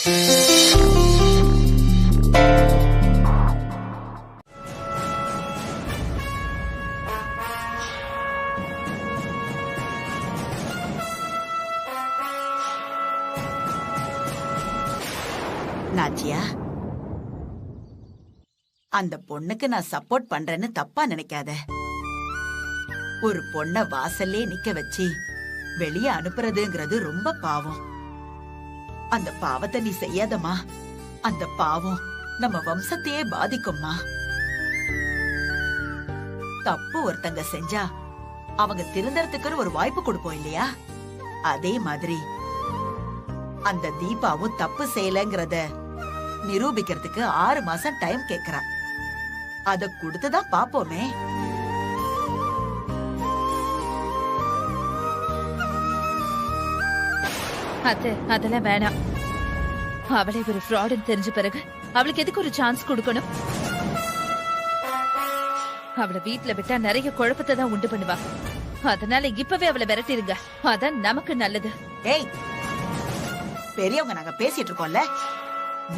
நாச்சியா, அந்த பொண்ணுக்கு நான் சப்போர்ட் பண்றேன்னு தப்பா நினைக்காத. ஒரு பொண்ண வாசல்லே நிக்க வச்சு வெளியே அனுப்புறதுங்கிறது ரொம்ப பாவம். அந்த பாவத்தை நீ செய்யாதம்மா. அந்த பாவம் நம்ம வம்சத்தையே பாதிக்கும்மா. தப்பு ஒருத்தங்க செஞ்சா அவங்க திருந்தறதுக்கு ஒரு வாய்ப்பு கொடுப்போம் இல்லையா? அதே மாதிரி அந்த தீபாவும் தப்பு செய்யலங்கிறத நிரூபிக்கிறதுக்கு 6 மாசம் டைம் கேக்குறா. அத கொடுத்துதான் பாப்போமே. அதெல்லாம் வேணாம். அவளை ஒரு ஃப்ராடுன்னு தெரிஞ்ச பிறகு அவளுக்கு எதுக்கு ஒரு சான்ஸ் கொடுக்கணும்? அவளை வீட்டுல விட்டா நிறைய குழப்பத்தை தான் உண்டு பண்ணுவா. அதனால இப்பவே அவளை விரட்டிருங்க. அதான் நமக்கு நல்லது. ஏய், பெரியவங்க நாங்க பேசிட்டு இருக்கோம்ல,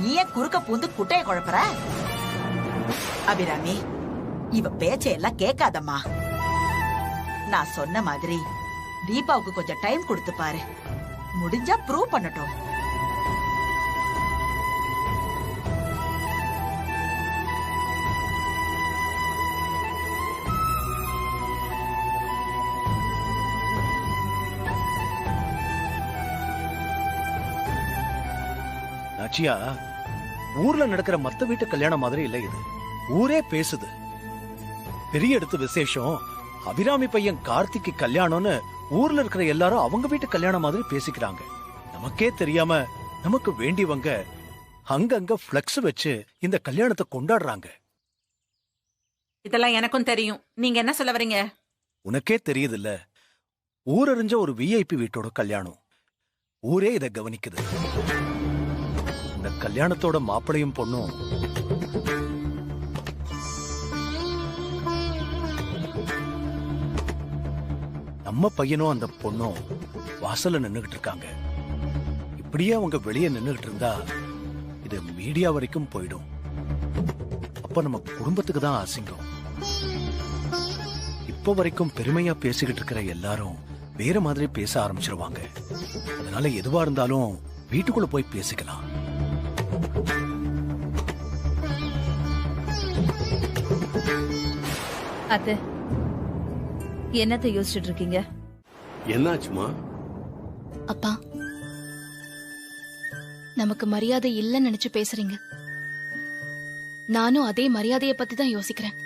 நீ ஏன் குறுக்க பூந்து குட்டைய குழப்பற? அபிராமி, இவ பேச்சையெல்லாம் கேட்காதம்மா. நான் சொன்ன மாதிரி தீபாவுக்கு கொஞ்சம் டைம் கொடுத்து பாரு. முடிஞ்சா ப்ரூவ் பண்ணட்டும். நாச்சியா, ஊர்ல நடக்கிற மத்த வீட்டு கல்யாணம் மாதிரி இல்ல இது. ஊரே பேசுது. பெரிய இடத்து விசேஷம். அபிராமி பையன் கார்த்திக்கு கல்யாணம்னு ஊர்ல இருக்கிற எல்லாரும் அவங்க வீட்டு கல்யாணம் மாதிரி பேசிக்கிறாங்க. நமக்கே தெரியாம நமக்கு வேண்டியவங்க அங்கங்க பிளக்ஸ் வச்சு இந்த கல்யாணத்தை கொண்டாடுறாங்க. இதெல்லாம் எனக்கும் தெரியும். நீங்க என்ன சொல்ல வரீங்க? உனக்கே தெரியுது இல்ல, ஊரறிஞ்ச ஒரு விஐபி வீட்டோட கல்யாணம். ஊரே இத கவனிக்குது. இந்த கல்யாணத்தோட மாப்பிளையும் பொண்ணும் நம்ம பையனும் அந்த பொண்ணும் வாசல்ல நின்னுகிட்டு இருக்காங்க. இப்படியே அவங்க வெளியே நின்னுகிட்டு இருந்தா இது மீடியா வரைக்கும் போயிடும். அப்ப நம்ம குடும்பத்துக்கு தான் அசிங்கம். இப்ப வரைக்கும் பெருமையா பேசிக்கிட்டு இருக்கிற எல்லாரும் வேற மாதிரி பேச ஆரம்பிச்சிருவாங்க. அதனால எதுவா இருந்தாலும் வீட்டுக்குள்ள போய் பேசிக்கலாம். அத்தை, என்னத்தை யோசிச்சுட்டு இருக்கீங்க? என்னாச்சுமா? அப்பா, நமக்கு மரியாதை இல்லைன்னு நினைச்சு பேசுறீங்க. நானும் அதே மரியாதைய பத்தி தான் யோசிக்கிறேன்.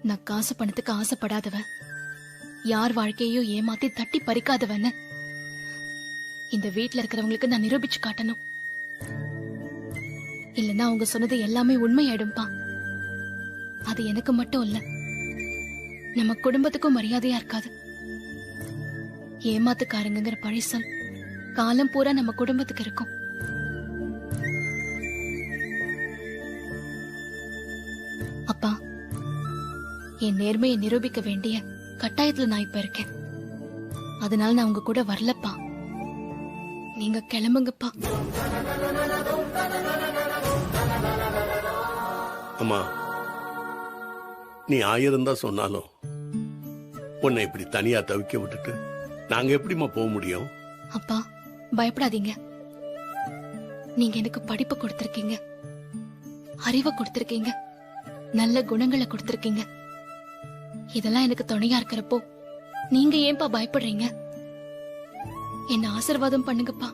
நான் காசு பணத்துக்கு ஆசைப்படாதவன், யார் வாழ்க்கையோ ஏமாத்தி தட்டி பறிக்காதவன்னு இந்த வீட்டுல இருக்கிறவங்களுக்கு நான் நிரூபிச்சு காட்டணும். இல்லன்னா அவங்க சொன்னது எல்லாமே உண்மையாயிடும்பா. அது எனக்கு மட்டும் இல்ல, நம்ம குடும்பத்துக்கும் மரியாதையா இருக்காது. ஏமாத்துக்காரங்கிற பழிசொல் காலம் பூரா நம்ம குடும்பத்துக்கு இருக்கும். அப்பா, என் நேர்மையை நிரூபிக்க வேண்டிய கட்டாயத்துல நான் இப்ப இருக்கேன். அதனால நான் உங்க கூட வரலப்பா. நீங்க கிளம்புங்கப்பா. அம்மா, நீ 1000 தான் சொன்னாலும் உன்னை இப்படி தனியா தவிக்க விட்டுட்டு நாங்க எப்படிமா போக முடியும்? அப்பா, பயப்படாதீங்க. நீங்க எனக்கு படிப்பு கொடுத்திருக்கீங்க, அறிவை கொடுத்திருக்கீங்க, நல்ல குணங்களை கொடுத்திருக்கீங்க. இதெல்லாம் எனக்கு துணையா இருக்கிறப்போ நீங்க ஏன்பா பயப்படுறீங்க? என்ன ஆசீர்வாதம் பண்ணுங்கப்பா.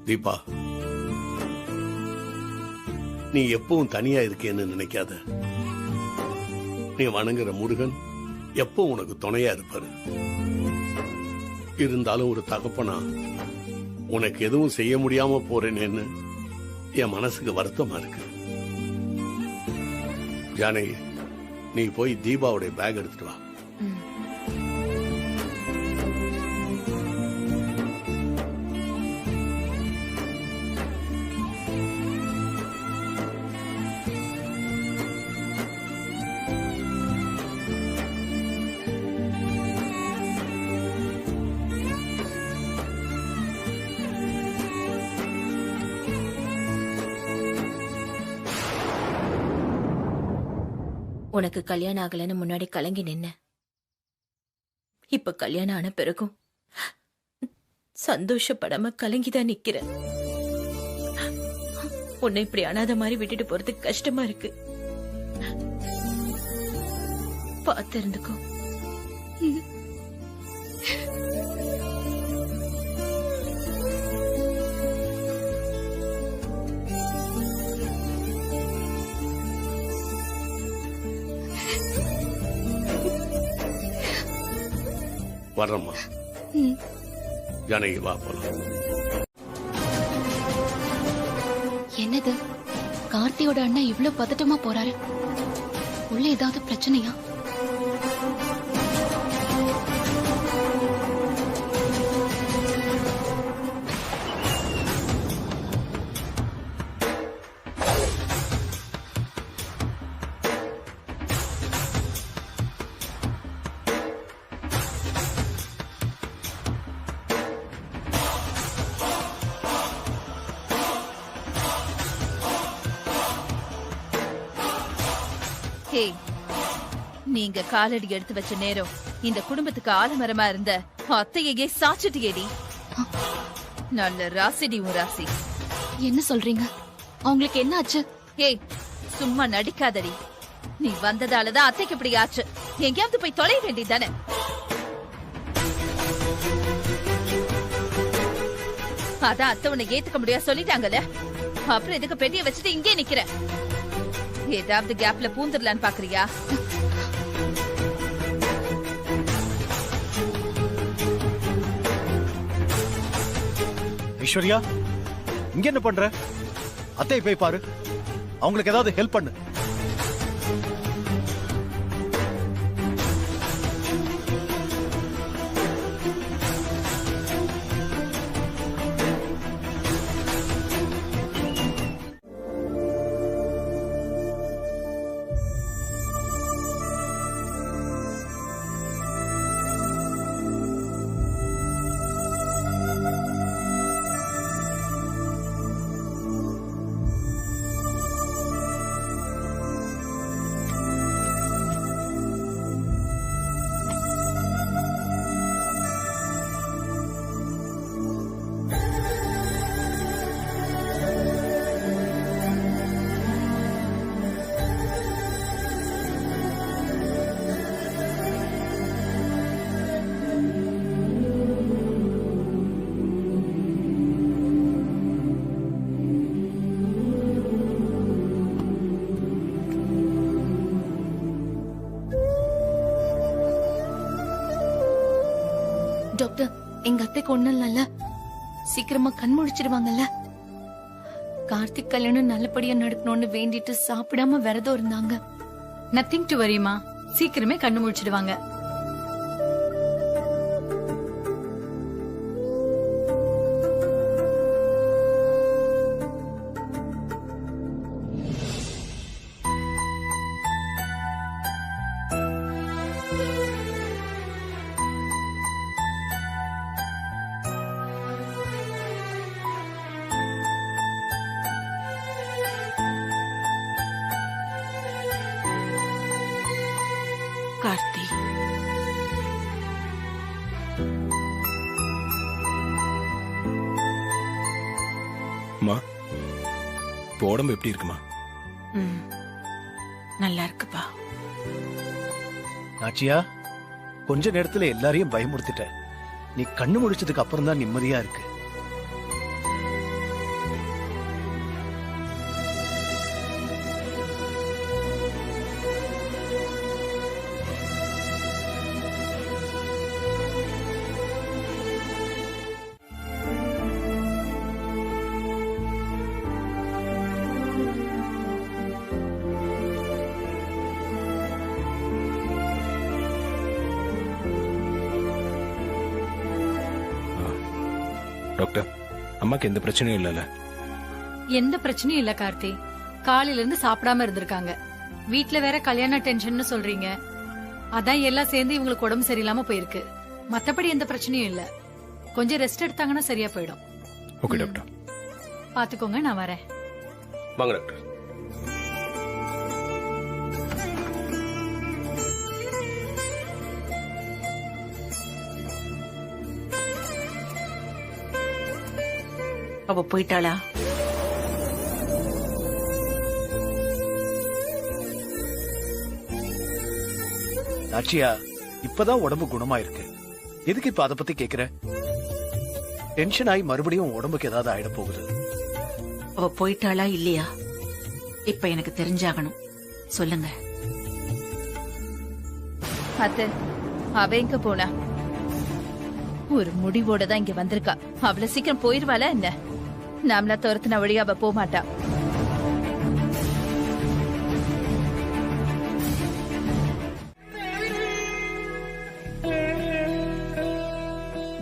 தீபா, நீ எப்பவும் தனியா இருக்கேன்னு நினைக்காத. நீ வணங்குற முருகன் எப்போ உனக்கு துணையா இருப்பாரு. இருந்தாலும் ஒரு தகப்பனா உனக்கு எதுவும் செய்ய முடியாம போறேன்னு என் மனசுக்கு வருத்தமா இருக்கு. ஜானகி, நீ போய் தீபாவுடைய பேக் எடுத்துட்டு வா. உனக்கு கல்யாணம் ஆகலன்னு முன்னாடி கலங்கி நின்ன. இப்ப கல்யாணம் ஆன பிறகும் சந்தோஷப்படாம கலங்கிதான் நிக்கிற. உன்னை இப்படி அனாத மாதிரி விட்டுட்டு போறதுக்கு கஷ்டமா இருக்கு. பார்த்து இருந்துக்கோ. வர்றம்மா. ஜானகி வா போலாம். என்னது கார்த்தியோட அண்ணா இவ்ளோ பதட்டமா போறாரு? உள்ள ஏதாவது பிரச்சனையா? ஹே, நீங்க காலடி எடுத்து வச்ச நேரம் இந்த குடும்பத்துக்கு ஆலமரமா இருந்த அத்தையே சாச்சிட்டியேடி. நல்ல ராசிடி உன் ராசி. என்ன சொல்றீங்க? அவங்களுக்கு என்ன ஆச்சு? ஏய், சும்மா நடிக்காதடி. நீ வந்ததாலதான் அத்தைக்கு இப்படி ஆச்சு. எங்கேயாவது போய் தொலைய வேண்டியதானே? அதான் அத்தை உன்னை ஏத்துக்க முடியாது சொல்லிட்டாங்கல்ல. அப்புறம் எதுக்கு பெட்டியை வச்சுட்டு இங்கே நிக்கிற? ஏதாவது கேப்ல பூந்துடலான்னு பாக்குறியா? ஐஸ்வர்யா, இங்க என்ன பண்ற? அத்தையை போய் பாரு, அவங்களுக்கு ஏதாவது ஹெல்ப் பண்ணு. டாக்டர், எங்க அத்தைக்கு ஒண்ணும் இல்ல, சீக்கிரமா கண் முழிச்சிருவாங்கல்ல? கார்த்திக் கல்யாணம் நல்லபடியா நடக்கணும்னு வேண்டிட்டு சாப்பிடாம விரதம் இருந்தாங்க. நத்திங் டு வரிமா, சீக்கிரமே கண்ணு முழிச்சிடுவாங்க. கார்த்தி, அம்மா, இப்போ உடம்பு எப்படி இருக்குமா? நல்லா இருக்குப்பா. நாச்சியா, கொஞ்ச நேரத்துல எல்லாரையும் பயமுறுத்திட்ட. நீ கண்ணு முடிச்சதுக்கு அப்புறம் தான் நிம்மதியா இருக்கு. டாக்டர், அம்மாக்கு எந்த பிரச்சனையும் இல்லைல்ல? எந்த பிரச்சனையும் இல்ல கார்த்தி. காலையில இருந்து சாப்பிடாம இருந்திருக்காங்க. வீட்ல வேற கல்யாண டென்ஷன் சொல்றீங்க. அதான் எல்லாம் சேர்ந்து இவங்களுக்கு உடம்பு சரியில்லாம போயிருக்கு. மத்தபடி எந்த பிரச்சனையும் இல்ல. கொஞ்சம் ரெஸ்ட் எடுத்தாங்கன்னா சரியா போயிடும். Okay doctor. பாத்துக்கோங்க, நான் வரேன். வாங்க டாக்டர். அவ போயிட்டாளா? நாச்சியா, இப்பதான் உடம்பு குணமா இருக்கு. எதுக்கு இப்ப அத பத்தி கேக்குற? டென்ஷன் ஆகி மறுபடியும் உடம்புக்கு ஏதாவது ஆயிட போகுது. அவ போயிட்டாளா இல்லையா இப்ப எனக்கு தெரிஞ்சாகணும். சொல்லுங்க. அத்தை, அவ எங்க போனா? ஒரு முடிவோட தான் இங்க வந்திருக்கா. அவ்வளவு சீக்கிரம் போயிருவாளா என்ன? நாமளா துரத்துன வழி அவ போக மாட்டா.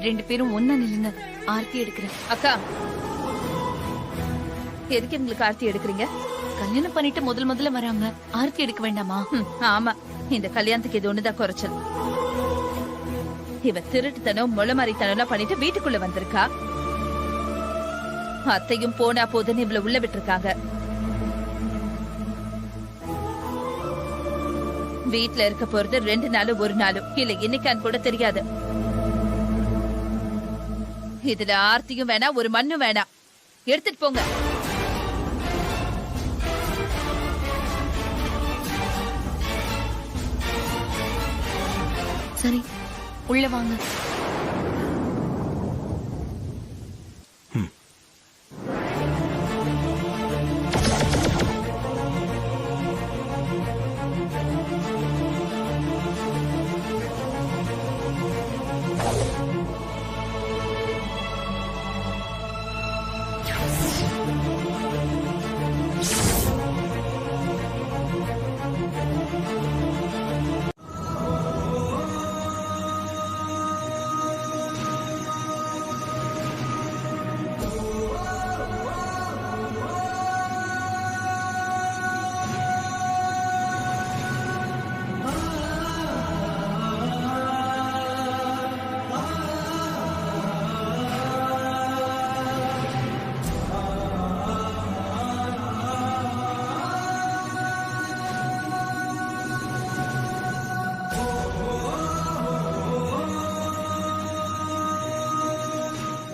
ரெண்டு பேரும் ஒன்னா நில்லுங்க, ஆர்த்தி எடுக்கிறேன். அக்கா, எதுக்கு எங்களுக்கு ஆர்த்தி எடுக்கிறீங்க? கல்யாணம் பண்ணிட்டு முதல்ல வராங்க, ஆர்த்தி எடுக்க வேண்டாமா? ஆமா, இந்த கல்யாணத்துக்கு இது ஒண்ணுதான் குறைச்சல். இவ திருட்டுத்தனம் முளமாரித்தனம் பண்ணிட்டு வீட்டுக்குள்ள வந்திருக்கா. அத்தையும் போனா போதுன்னு இவள உள்ள விட்டுருக்காங்க. வீட்டுல இருக்க போறது 2 நாளும் 1 நாளும் இல்ல இன்னைக்கான்னு கூட தெரியாது. இதுல ஆர்த்தியும் வேணா, ஒரு மண்ணும் வேணாம். எடுத்துட்டு போங்க. சரி, உள்ள வாங்க.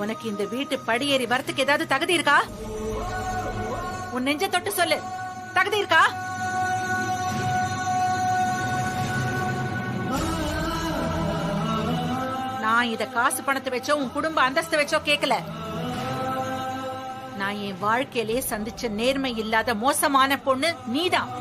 உனக்கு இந்த வீட்டு படியேறி வரத்துக்கு ஏதாவது தகுதி இருக்கா? உன் நெஞ்ச தொட்டு சொல்லு, தகுதி இருக்கா? நான் இத காசு பணத்தை வச்சோ உன் குடும்ப அந்தஸ்து வச்சோ கேக்கல. நான் என் வாழ்க்கையிலே சந்திச்ச நேர்மை இல்லாத மோசமான பொண்ணு நீதான்.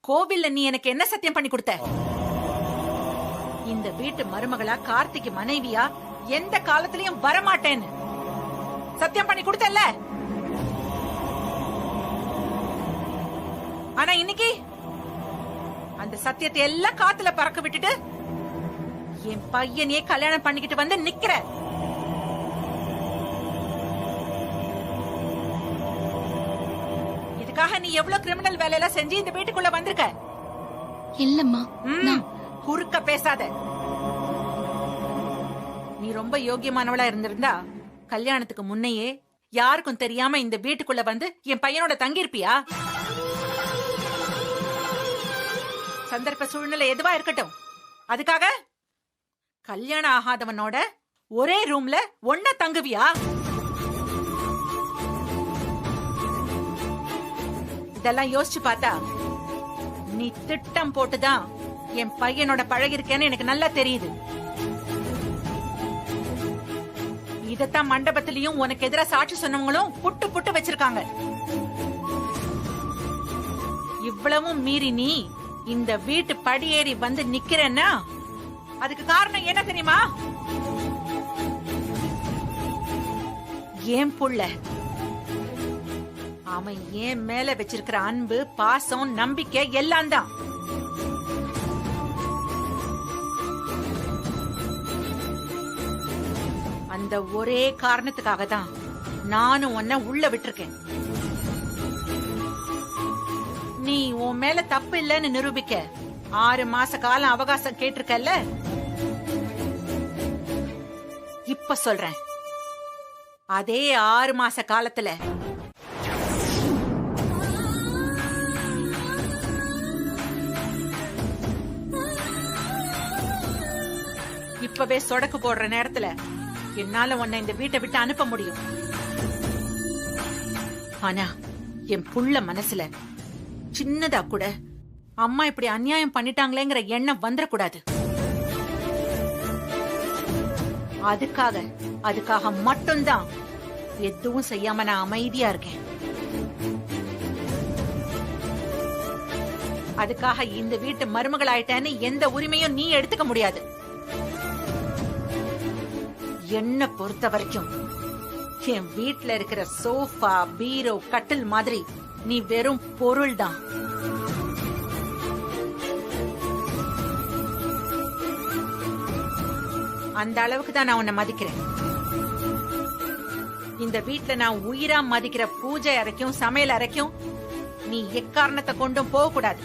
கோவில்ல நீ எனக்கு என்ன சத்தியம் பண்ணி கொடுத்த? இந்த வீட்டு மருமகளா, கார்த்திக் மனைவியா எந்த காலத்திலயும் வரமாட்டேன்னு சத்தியம் பண்ணி கொடுத்தல்ல. ஆனா இன்னைக்கு அந்த சத்தியத்தை எல்லாம் காத்துல பறக்க விட்டுட்டு என் பையனையே கல்யாணம் பண்ணிக்கிட்டு வந்து நிக்கிற. இதுக்காக நீ எவ்வளவு கிரிமினல் வேலையெல்லாம் செஞ்சு இந்த வீட்டுக்குள்ள வந்திருக்க? இல்லம்மா, குறுக்க பேசாத. நீ ரொம்ப யோகியமானவளா இருந்திருந்தா கல்யாணத்துக்கு முன்னையே யாருக்கும் தெரியாம இந்த வீட்டுக்குள்ள வந்து என் பையனோட தங்கி இருப்பியா? சந்தர்ப்ப சூழ்நிலை எதுவா இருக்கட்டும், அதுக்காக கல்யாணம் ஆகாதவனோட ஒரே ரூம்ல ஒண்ணா தங்குவியா? இதெல்லாம் யோசிச்சு பார்த்தா நீ திட்டம் போட்டுதான் என் பையனோட பழகிருக்கேன்னு எனக்கு நல்லா தெரியுது. இதத்தான் மண்டபத்திலையும் உனக்கு எதிரா சாட்சி சொன்னவங்களும் புட்டு புட்டு வச்சிருக்காங்க. இவ்வளவும் மீறி நீ இந்த வீட்டு படியேறி வந்து நிக்கிறேன்னா அதுக்கு காரணம் என்ன தெரியுமா? ஏன் புள்ள அவன் ஏன் மேல வச்சிருக்கிற அன்பு, பாசம், நம்பிக்கை எல்லாம் தான். அந்த ஒரே காரணத்துக்காக தான் நானும் உன்னை உள்ள விட்டுருக்கேன். நீ உன் மேல தப்பு இல்லைன்னு நிரூபிக்க 6 மாச காலம் அவகாசம் கேட்டிருக்கல்ல. இப்ப சொல்றேன், அதே 6 மாச காலத்துல இப்பவே சொடக்கு போடுற நேரத்துல என்னால உன்னை இந்த வீட்டை விட்டு அனுப்ப முடியும். ஆனா என் புள்ள மனசுல சின்னதா கூட அம்மா இப்படி அநியாயம் பண்ணிட்டாங்களேங்கிற எண்ணம் வந்துடக்கூடாது. அதுக்காக மட்டும்தான் எதுவும் செய்யாம நான் அமைதியா இருக்கேன். அதுக்காக இந்த வீட்டு மருமகள் ஆயிட்டேன்னு எந்த உரிமையும் நீ எடுத்துக்க முடியாது. என்ன பொறுத்த வரைக்கும் என் வீட்டுல இருக்கிற சோஃபா, பீரோ, கட்டில் மாதிரி நீ வெறும் பொருள் தான். அந்த அளவுக்கு தான் நான் உன்னை மதிக்கிறேன். இந்த வீட்டுல நான் உயிரா மதிக்கிற பூஜை அறைக்கும் சமையல் அறைக்கும் நீ எக்காரணத்தை கொண்டும் போக கூடாது.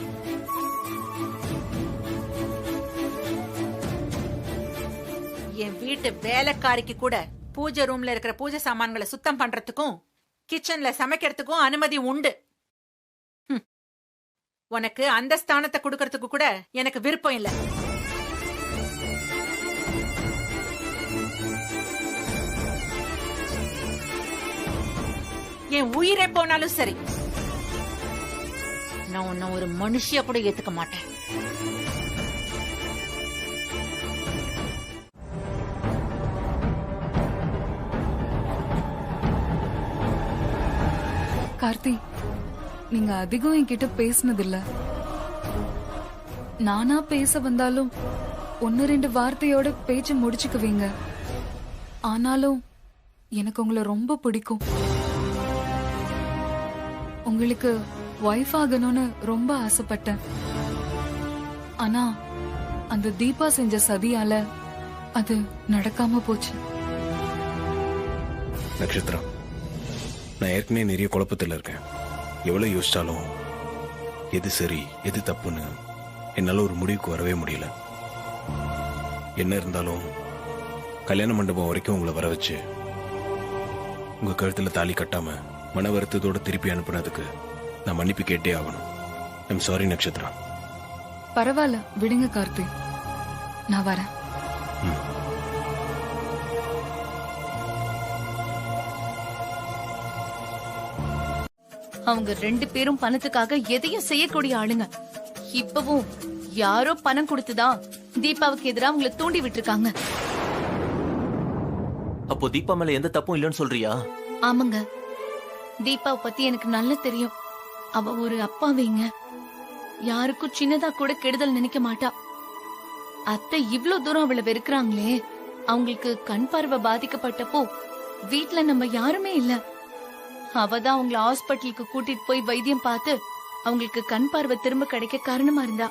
என் வீட்டு வேலைக்காரிக்கு கூட பூஜை ரூம்ல இருக்கிற பூஜை சாமான்களை சுத்தம் பண்றதுக்கும் கிச்சன்ல சமைக்கிறதுக்கும் அனுமதி உண்டு. உனக்கு அந்த ஸ்தானத்தை கொடுக்கறதுக்கு கூட எனக்கு விருப்பம் இல்ல. என் உயிரே போனாலும் சரி, நான் உன்னை ஒரு மனுஷியா கூட ஏத்துக்க மாட்டேன். கார்த்தி, நீங்க அதிகம் என்கிட்ட பேசினதில்ல. நானா பேச வந்தாலும் 1-2 வார்த்தையோட பேச்சு முடிச்சுக்குவீங்க. ஆனாலும் எனக்கு உங்களை ரொம்ப பிடிக்கும். உங்களுக்கு வைஃப் ஆகணும்னு ரொம்ப ஆசைப்பட்டேன். ஆனா அந்த தீபா செஞ்ச சதியால அது நடக்காம போச்சு. நட்சத்திரா, நான் ஏற்கனவே நிறைய குழப்பத்தில் இருக்கேன். எவ்வளவு யோசிச்சாலும் எது சரி எது தப்புன்னு என்னால ஒரு முடிவுக்கு வரவே முடியல. என்ன இருந்தாலும் கல்யாண மண்டபம் வரைக்கும் உங்களை வர வச்சு உங்க கழுத்துல தாலி கட்டாம மன வருத்தத்தோட திருப்பி அனுப்புனதுக்கு நான் மன்னிப்பு கேட்டே ஆகணும். I'm sorry Nakshatra. பரவாயில்ல, விடுங்க கார்த்தி, நான் வரேன். அவங்க 2 பேரும் பணத்துக்காக எதையும் செய்யக்கூடிய ஆளுங்க. இப்பவும் யாரோ பணம் கொடுத்துதான் தீபாவுக்கு எதிராக அவங்களை தூண்டி விட்டுருக்காங்க. அப்போ தீபா மேல எந்த தப்பும் இல்லைன்னு சொல்றியா? ஆமாங்க, தீபாவை பத்தி எனக்கு நல்லா தெரியும். அவ ஒரு அப்பாவிங்க. யாருக்கும் சின்னதா கூட கெடுதல் நினைக்க மாட்டா. அத்தை இவ்ளோ தூரம் அவளை வெறுக்கிறாங்களே, அவங்களுக்கு கண் பார்வை பாதிக்கப்பட்டப்போ வீட்டுல நம்ம யாருமே இல்ல. அவதான் அவங்கள ஹாஸ்பிட்டலுக்கு கூட்டிட்டு போய் வைத்தியம் பார்த்து அவங்களுக்கு கண் பார்வை திரும்ப கிடைக்க காரணமா இருந்தா.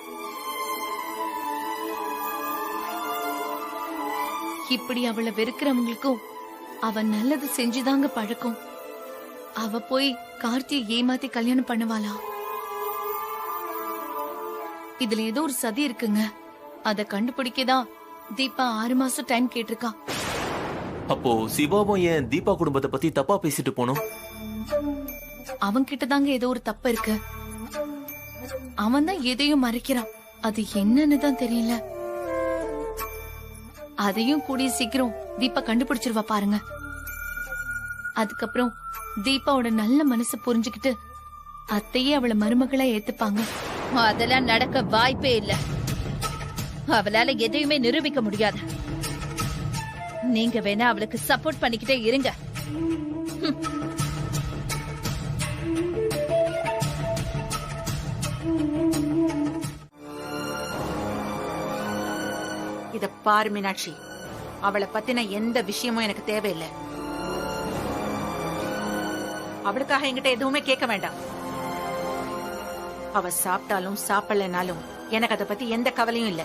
இப்படி அவளை வெறுக்கிறவங்களுக்கும் அவ நல்லது செஞ்சுதாங்க பழக்கம். அவ போய் கார்த்தியை ஏமாத்தி கல்யாணம் பண்ணுவாளா? இதுல ஏதோ ஒரு சதி இருக்குங்க. அத கண்டுபிடிக்கதான் தீபா 6 மாசம் டைம் கேட்டிருக்கா. அப்போ சிவாவும் ஏன் தீபா குடும்பத்தை பத்தி தப்பா பேசிட்டு போனோம்? அவன் கிட்டதாங்க ஏதோ ஒரு தப்பு இருக்கு. அவன் தான் எதையும் மறைக்கிறான். அது என்னன்னு தான் தெரியல. அதையும் கூடிய சீக்கிரம் தீபா கண்டுபிடிச்சிருவா பாருங்க. அதுக்கப்புறம் தீபாவோட நல்ல மனசு புரிஞ்சுக்கிட்டு அத்தையே அவளை மருமகளா ஏத்துப்பாங்க. அதெல்லாம் நடக்க வாய்ப்பே இல்ல. அவளால எதையுமே நிரூபிக்க முடியாது. நீங்க வேணா அவளுக்கு சப்போர்ட் பண்ணிக்கிட்டே இருங்க. இத பாரு மீனாட்சி, அவளை பத்தின எந்த விஷயமும் எனக்கு தேவையில்லை. அவளுக்காக என்கிட்ட எதுவுமே கேட்க வேண்டாம். அவ சாப்பிட்டாலும் சாப்பிடலனாலும் எனக்கு அதை பத்தி எந்த கவலையும் இல்ல.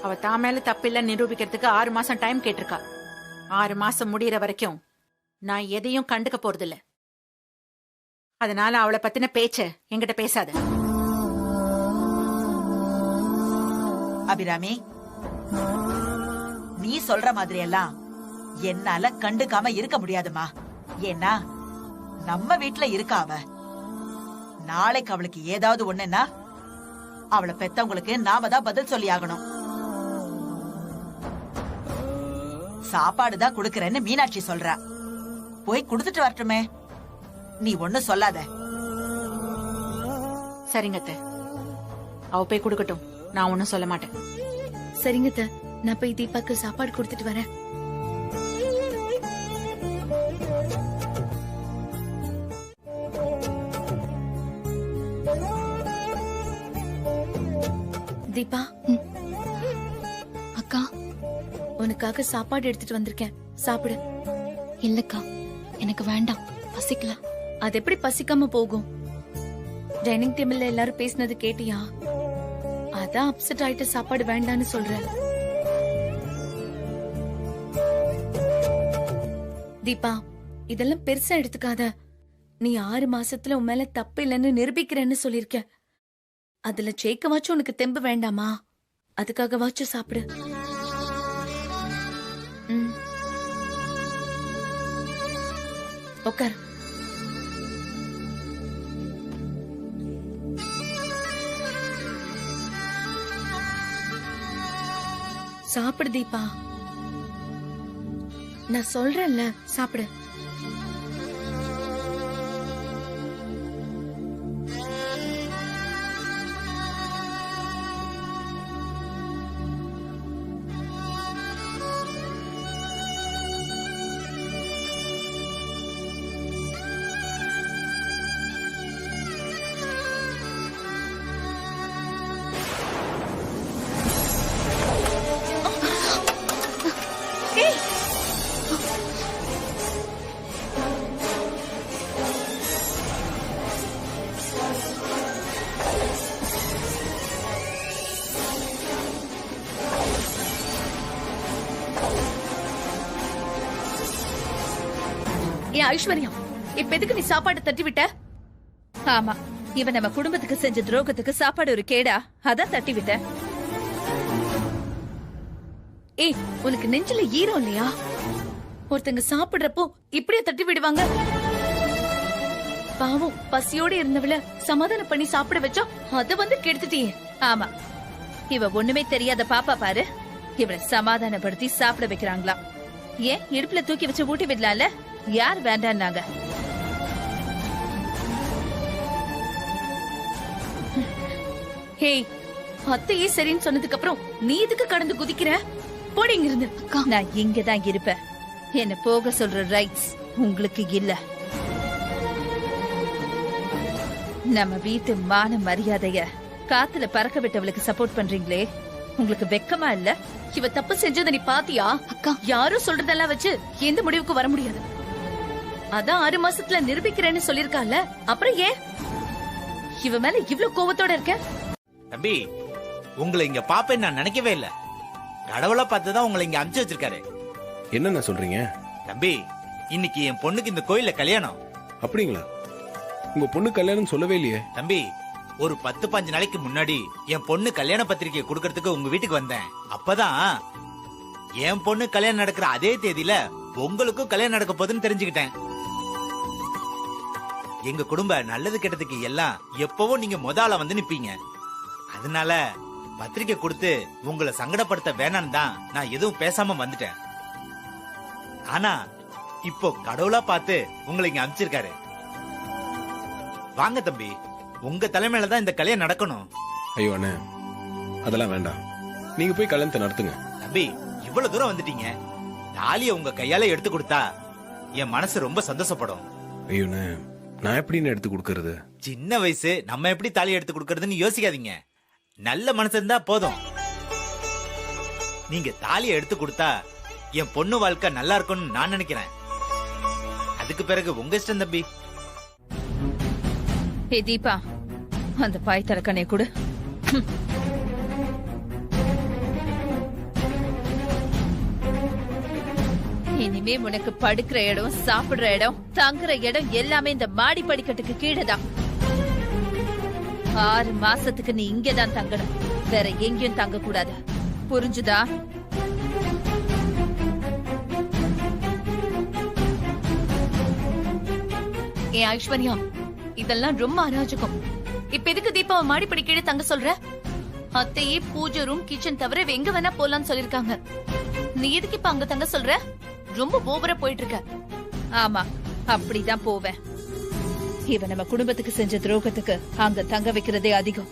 அவ தான் மேல தப்பில்ல நிரூபிக்கிறதுக்கு 6 மாசம் டைம் கேட்டிருக்கா. 6 மாசம் முடியற வரைக்கும் நான் எதையும் கண்டுக்க போறதில்ல. அதனால அவளை பத்தின பேச்ச என்கிட்ட பேசாத. அபிராமி, நீ சொல்ற மாதிரி எல்லாம் என்னால கண்டுக்காம இருக்க முடியாதுமா. ஏன்னா நம்ம வீட்டுல இருக்கா அவ. நாளைக்கு அவளுக்கு ஏதாவது ஒண்ணுன்னா அவளை பெத்தவங்களுக்கு நாம தான் பதில் சொல்லி ஆகணும். சாப்பாடுதான் குடுக்கறேன்னு மீனாட்சி சொல்றா. போய் குடுத்துட்டு வரட்டுமே. நீ ஒண்ணும் சொல்லாத. சரிங்க அத்தை, அவ போய் கொடுக்கட்டும், நான் ஒண்ணும் சொல்ல மாட்டேன். சரிங்க அத்தை, நான் போய் தீபாக்கு சாப்பாடு கொடுத்துட்டு வரேன். தீபா, அக்கா, உனக்காக சாப்பாடு எடுத்துட்டு வந்திருக்கேன், சாப்பிடு. இல்லக்கா, எனக்கு வேண்டாம், பசிக்கல. அது எப்படி பசிக்காம போகும்? டைனிங் டேபிள்ல எல்லாரும் பேசினது கேட்டியா? அதான் அப்செட் ஆயிட்டு சாப்பாடு வேண்டான்னு சொல்றேன். தீபா, இதெல்லாம் பெருசா எடுத்துக்காத. நீ 6 மாசத்துல உன் மேல தப்பு இல்லைன்னு நிரூபிக்கிறேன்னு சொல்லிருக்க. அதுல ஜெயிக்கவாச்சும் உனக்கு தெம்பு வேண்டாமா? அதுக்காகவாச்சும் சாப்பிடு. உட்கார். சாப்பிடு தீபா, நான் சொல்றேன்ல, சாப்பிடு. ஐஸ்வர்யா, இப்ப எதுக்கு நீ சாப்பாடு தட்டி விட்ட? ஆமா, இவன் நம்ம குடும்பத்துக்கு செஞ்ச துரோகத்துக்கு சாப்பாடு ஒரு கேடா, அதான் தட்டி விட்ட. ஏய், உனக்கு நெஞ்சில ஈரம் இல்லையா? ஒருத்தங்க சாப்பிடுறப்போ இப்படியே தட்டி விடுவாங்க? பாவம், பசியோட இருந்தவள சமாதானம் பண்ணி சாப்பிட வச்சா அத வந்து கெடுத்துட்டியே. ஆமா, இவ ஒண்ணுமே தெரியாத பாப்பா பாரு, இவளை சமாதானப்படுத்தி சாப்பிட வைக்கிறாங்களாம். ஏன் இடுப்புல தூக்கி வச்சு ஊட்டி விடலாம்ல? யார் வேண்டான்னாங்க? ஹே, அத்தையே சரின்னு சொன்னதுக்கு அப்புறம் நீ இதுக்கு கடந்து குதிக்கிற? போடி இங்க இருந்து. நான் இங்கதான் இருப்பேன். என்ன போக சொல்ற ரைட்ஸ் உங்களுக்கு இல்ல. நம்ம வீட்டு மான மரியாதைய காத்துல பறக்க விட்டவளுக்கு சப்போர்ட் பண்றீங்களே, உங்களுக்கு வெக்கமா இல்ல? இவ தப்பு செஞ்சதை நீ பாத்தியா? அக்கா, யாரும் சொல்றதெல்லாம் வச்சு எந்த முடிவுக்கு வர முடியாது. அதான் 6 மாசத்துல நிரூபிக்கிறேன்னு சொல்லிருக்கால, அப்புறம் ஏன் இவ மேல இவ்ளோ கோவத்தோட இருக்க? தம்பி, உங்களை இங்க பாப்பேன்னு நான் நினைக்கவே இல்ல. கடவுளா பார்த்துதான் உங்களை இங்க அனுப்பிச்சு வச்சிருக்காரு. என்னென்ன சொல்றீங்க தம்பி? இன்னைக்கு என் பொண்ணுக்கு இந்த கோயில்ல கல்யாணம். அப்படிங்களா? உங்க பொண்ணு கல்யாணம் சொல்லவே இல்லையே. தம்பி, ஒரு 10-15 நாளைக்கு முன்னாடி என் பொண்ணு கல்யாண பத்திரிக்கை கொடுக்கறதுக்கு உங்க வீட்டுக்கு வந்தேன். அப்பதான் என் பொண்ணு கல்யாணம் நடக்கிற அதே தேதியில உங்களுக்கும் கல்யாணம் நடக்க போகுதுன்னு தெரிஞ்சுக்கிட்டேன். எங்க குடும்ப நல்லது கெட்டதுக்கு எல்லாம் எப்பவும் நீங்க முதல்ல வந்து நிப்பீங்க. அதனால பத்திரிக்கை கொடுத்து உங்களை சங்கடப்படுத்த வேணான்னு தான் நான் எதுவும் பேசாம வந்துட்டேன். ஆனா இப்போ கடவுளா பார்த்து உங்களை இங்க அனுப்பிச்சிருக்காரு. வாங்க தம்பி, உங்க தலைமையில தான் இந்த கல்யாணம் நடக்கணும். ஐயோ அண்ணே, அதெல்லாம் வேண்டாம். நீங்க போய் கல்யாணத்தை நடத்துங்க. தம்பி, இவ்வளவு தூரம் வந்துட்டீங்க, தாலிய உங்க கையால எடுத்து கொடுத்தா என் மனசு ரொம்ப சந்தோஷப்படும். ஐயோண்ணே, நான் எப்படின்னு எடுத்து கொடுக்கறது? சின்ன வயசு, நம்ம எப்படி தாலி எடுத்து கொடுக்கறதுன்னு யோசிக்காதீங்க. நல்ல மனசு இருந்தா போதும். நீங்க தாலியை எடுத்து கொடுத்தா என் பொண்ணு வாழ்க்கை நல்லா இருக்கும்னு நான் நினைக்கிறேன். அதுக்கு பிறகு உங்க இஷ்டம் தம்பி. ஏ தீபா, அந்த பாய் தரக்கனை கொடு. இனிமே உனக்கு படுக்கிற இடம், சாப்பிடுற இடம், தங்குற இடம் எல்லாமே இந்த மாடி படிக்கட்டுக்கு கீழேதான். 6 மாசத்துக்கு நீ இங்கதான் தங்கணும், வேற எங்கேயும் தங்க கூடாது. புரிஞ்சுதா? ஏ ஐஸ்வர்யா, இதெல்லாம் ரொம்ப அராஜகம். இப்ப எதுக்கு தீபாவை மாடிப்படி கீழே தங்க சொல்ற? அத்தையே பூஜை ரூம் கிச்சன் தவிர எங்க வேணா போலான்னு சொல்லிருக்காங்க. நீ எதுக்கு இப்ப அங்க தங்க சொல்ற? ரொம்ப ஓவரா போயிட்டு இருக்க. ஆமா, அப்படிதான் போவேன். இவ நம்ம குடும்பத்துக்கு செஞ்ச துரோகத்துக்கு அங்க தங்க வைக்கிறதே அதிகம்.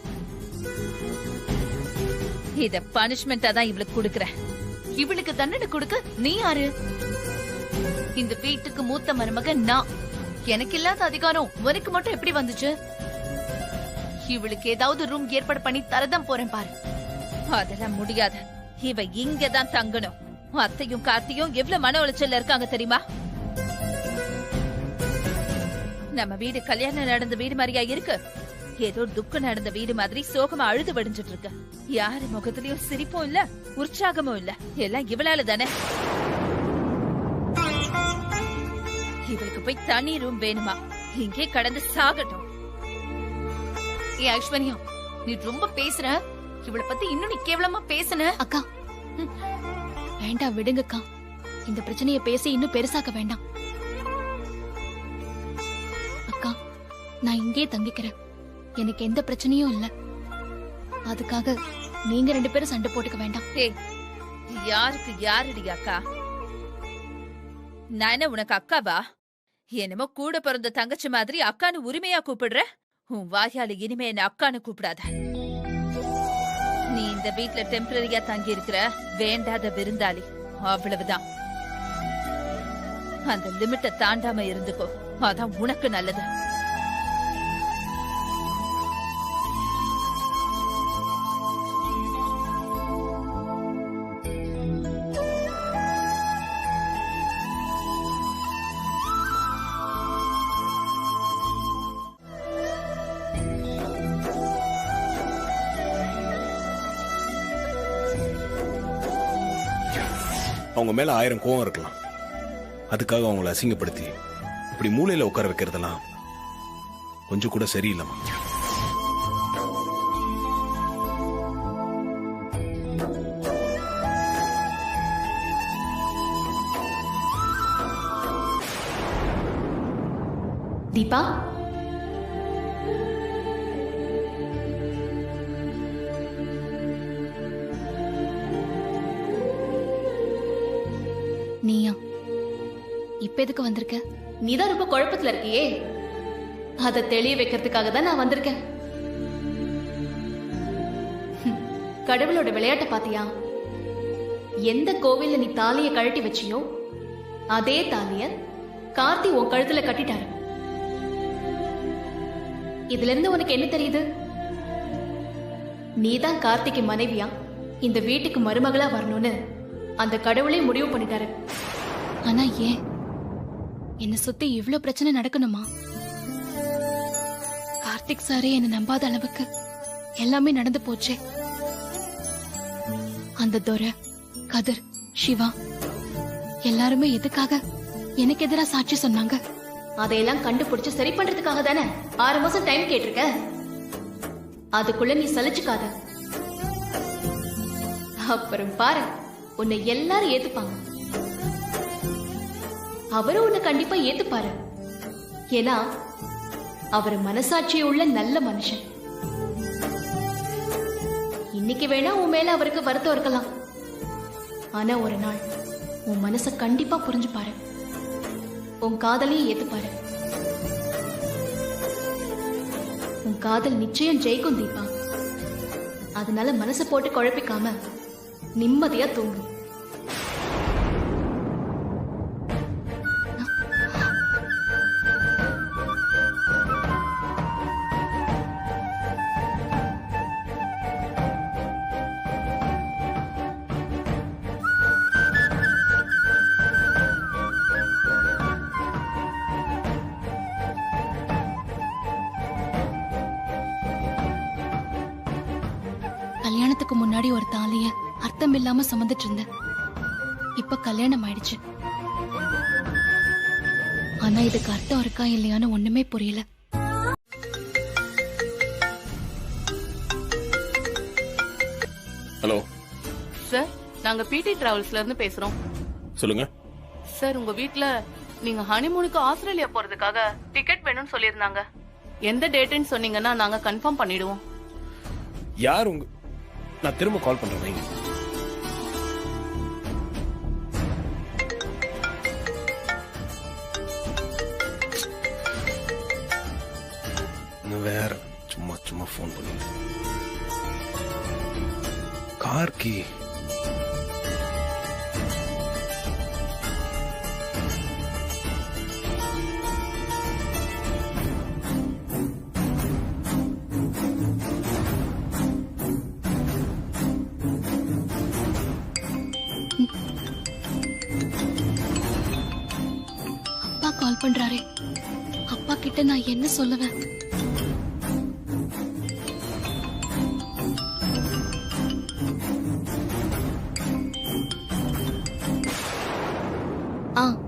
இத பனிஷ்மெண்டா தான் இவளுக்கு கொடுக்கறேன். இவளுக்கு தண்டனை கொடுக்க நீ யாரு? இந்த வீட்டுக்கு மூத்த மருமக நான். எனக்கு இல்லாத அதிகாரம் உனக்கு மட்டும் எப்படி வந்துச்சு? இவளுக்கு ஏதாவது ரூம் ஏற்பாடு பண்ணி தரதான் போறேன் பாரு. அதெல்லாம் முடியாது. இவ இங்கதான் தங்கணும். அத்தையும் கார்த்தியும் எவ்வளவு மன உளைச்சல்ல இருக்காங்க தெரியுமா? நம்ம வீடு கல்யாணம் நடந்த வீடு மாதிரியா இருக்கு? ஏதோ துக்கம் நடந்த வீடு மாதிரி சோகமா அழுது வடிஞ்சிட்டு இருக்கு. யாரு முகத்திலயும் சிரிப்பும் இல்ல, உற்சாகமும் இல்ல. எல்லாம் இவளால தானே. இவளுக்கு போய் தனி ரூம் வேணுமா? இங்கே கடந்து சாகட்டும். ஏ ஐஸ்வர்யா, நீ ரொம்ப பேசுற. இவளை பத்தி இன்னும் நீ கேவலமா பேசுன. அக்கா வேண்டாம், விடுங்கக்கா. இந்த பிரச்சனைய பேசி இன்னும் பெருசாக்க வேண்டாம். அக்கா, நான் இங்கே தங்கிக்கிறேன். எனக்கு எந்த பிரச்சனையும் இல்ல. அதுக்காக நீங்க 2 பேரும் சண்டை போட்டுக்க வேண்டாம். ஏய், யாருக்கு யாருடி அக்கா? நான் என்ன உனக்கு அக்காவா? என்னமோ கூட பிறந்த தங்கச்சி மாதிரி அக்கான்னு உரிமையா கூப்பிடுற? உன் வாயால இனிமே என்ன அக்கான்னு கூப்பிடாத. நீ இந்த வீட்ல டெம்பரரியா தங்கி இருக்கிற வேண்டாத விருந்தாளி, அவ்வளவுதான். அந்த லிமிட்ட தாண்டாம இருந்துக்கோ, அதான் உனக்கு நல்லது. அவங்க மேல 1000 கோவம் இருக்கலாம். அதுக்காக அவங்கள அசிங்கப்படுத்தி இப்படி மூலையில உட்கார வைக்கிறதெல்லாம் கொஞ்சம் கூட சரியில்லைமா. தீபா, நீயா இப்ப எதுக்கு வந்திருக்க? நீதான் ரொம்ப குழப்பத்துல இருக்கியே. அத தெளிய வைக்கிறதுக்காக தான் நான் வந்திருக்கேன். கடவுளோட விளையாட்ட பாத்தியா? எந்த கோவில்ல நீ தாலிய கழட்டி வச்சியோ அதே தாலிய கார்த்தி உன் கழுத்துல கட்டிட்டாரு. இதுல இருந்து உனக்கு என்ன தெரியுது? நீதான் கார்த்திக்கு மனைவியா இந்த வீட்டுக்கு மருமகளா வரணும்னு அந்த கடவுளே முடிவு பண்ணிட்டாரு. ஆனா ஏன் என்ன சுத்தி இவ்ளோ பிரச்சனை நடக்கணுமா? கார்த்திக் சாரே என்ன நம்பாத அளவுக்கு எல்லாமே நடந்து போச்சே. அந்த துரை, கதிர், சிவா எல்லாருமே எதுக்காக எனக்கு எதிரா சாட்சி சொன்னாங்க? அதையெல்லாம் கண்டுபிடிச்சு சரி பண்றதுக்காக தானே 6 மாசம் டைம் கேட்டிருக்க. அதுக்குள்ள நீ சலிச்சுக்காத. அப்புறம் பாரு, உன்னை எல்லாரும் ஏத்துப்பாங்க. அவரும் உன்னை கண்டிப்பா ஏத்துப்பாரு. ஏன்னா அவர் மனசாட்சி உள்ள நல்ல மனுஷன். இன்னைக்கு வேணா உன் மேல அவருக்கு வருத்தம் இருக்கலாம். ஆனா ஒரு நாள் உன் மனச கண்டிப்பா புரிஞ்சுப்பாரு. உன் காதலையும் ஏத்துப்பாரு. உன் காதல் நிச்சயம் ஜெயிக்கும் தீபா. அதனால மனச போட்டு குழப்பிக்காம நிம்மதியா தூங்கு. கல்யாணத்துக்கு முன்னாடி ஒரு தாலிய அர்த்தம் இல்லாம சுமந்துட்டு இருந்த. இப்ப கல்யாணம் ஆயிடுச்சு. ஆனா இதுக்கு அர்த்தம் இருக்கா இல்லையான்னு ஒண்ணுமே புரியல. ஹலோ சார், நாங்க பிடி டிராவல்ஸ்ல இருந்து பேசுறோம். சொல்லுங்க சார், உங்க வீட்ல நீங்க ஹனிமூனுக்கு ஆஸ்திரேலியா போறதுக்காக டிக்கெட் வேணும்னு சொல்லியிருந்தாங்க. எந்த டேட்னு சொன்னீங்கன்னா நாங்க கன்ஃபார்ம் பண்ணிடுவோம். யார் உங்க நான் திரும்ப கால் பண்றேன் வைங்க. வேற சும்மா சும்மா போன் பண்ணி கார்கி அப்பா கால் பண்றாரே, அப்பா கிட்ட நான் என்ன சொல்லுவேன்?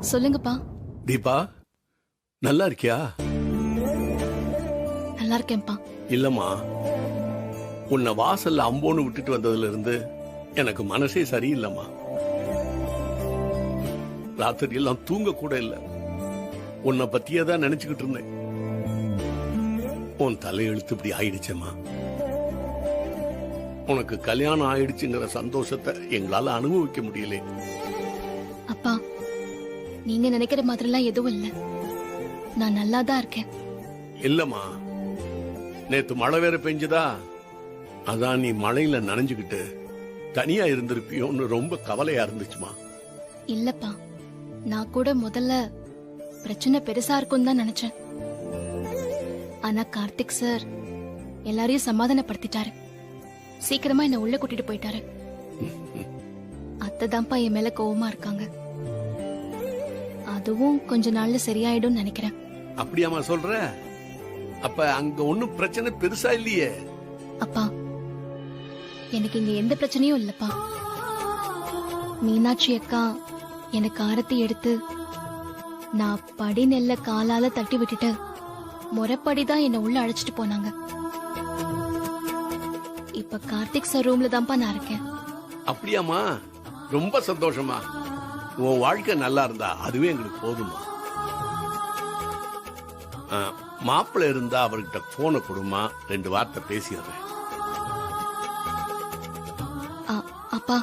சொல்லுங்கப்பா. தீபா, நல்லா இருக்கியா? நல்லா இருக்கேன்ப்பா. இல்லம்மா, உன்னை வாசல்ல அம்போன்னு விட்டுட்டு வந்ததுல இருந்து எனக்கு மனசே சரியில்லைம்மா. ராத்திரி எல்லாம் தூங்க கூட இல்ல. உன்னை பத்தியே தான் நினைச்சுக்கிட்டு இருந்தேன். உன் தலையெழுத்து இப்படி ஆயிடுச்சேம்மா. உனக்கு கல்யாணம் ஆயிடுச்சுங்கிற சந்தோஷத்தை எங்களால அனுபவிக்க முடியல. அப்பா, நீங்க நினைக்கிற மாதிரிலாம் எதுவும் இல்ல. நான் நல்லா தான் இருக்கேன். இல்லம்மா, நேத்து மழை வேற பெஞ்சுதா, அதான் நீ மழையில நனைஞ்சுக்கிட்டு தனியா இருந்திருப்பியோன்னு ரொம்ப கவலையா இருந்துச்சுமா. இல்லப்பா, நான் கூட முதல்ல பிரச்சனை பெருசா இருக்கும் தான் நினைச்சேன். ஆனா கார்த்திக் சார் எல்லாரையும் சமாதானப்படுத்திட்டாரு. சீக்கிரமா என்ன உள்ள கூட்டிட்டு போயிட்டாரு. அத்தைதான்ப்பா என் மேல கோவமா இருக்காங்க. அதுவும் கொஞ்ச நாள்ல சரியாயிடும் நினைக்கிறேன். அப்படியாமா சொல்ற? அப்ப அங்க ஒண்ணும் பிரச்சனை பெருசா இல்லையே? அப்பா, எனக்கு இங்க எந்த பிரச்சனையும் இல்லப்பா. மீனாட்சி அக்கா எனக்கு ஆரத்தி எடுத்து நான் படி நெல்ல காலால தட்டி விட்டுட்டு முறைப்படிதான் என்ன உள்ள அழைச்சிட்டு போனாங்க. இப்ப கார்த்திக் சார் ரூம்ல தான்ப்பா நான் இருக்கேன். அப்படியாமா? ரொம்ப சந்தோஷமா. உன் வாழ்க்கை நல்லா இருந்தா அதுவே எங்களுக்கு போதுமா. மாப்பிள்ளை இருந்தா அவர்கிட்ட போனை கொடுமா, 2 வார்த்தை பேசிடுறேன். அப்பா,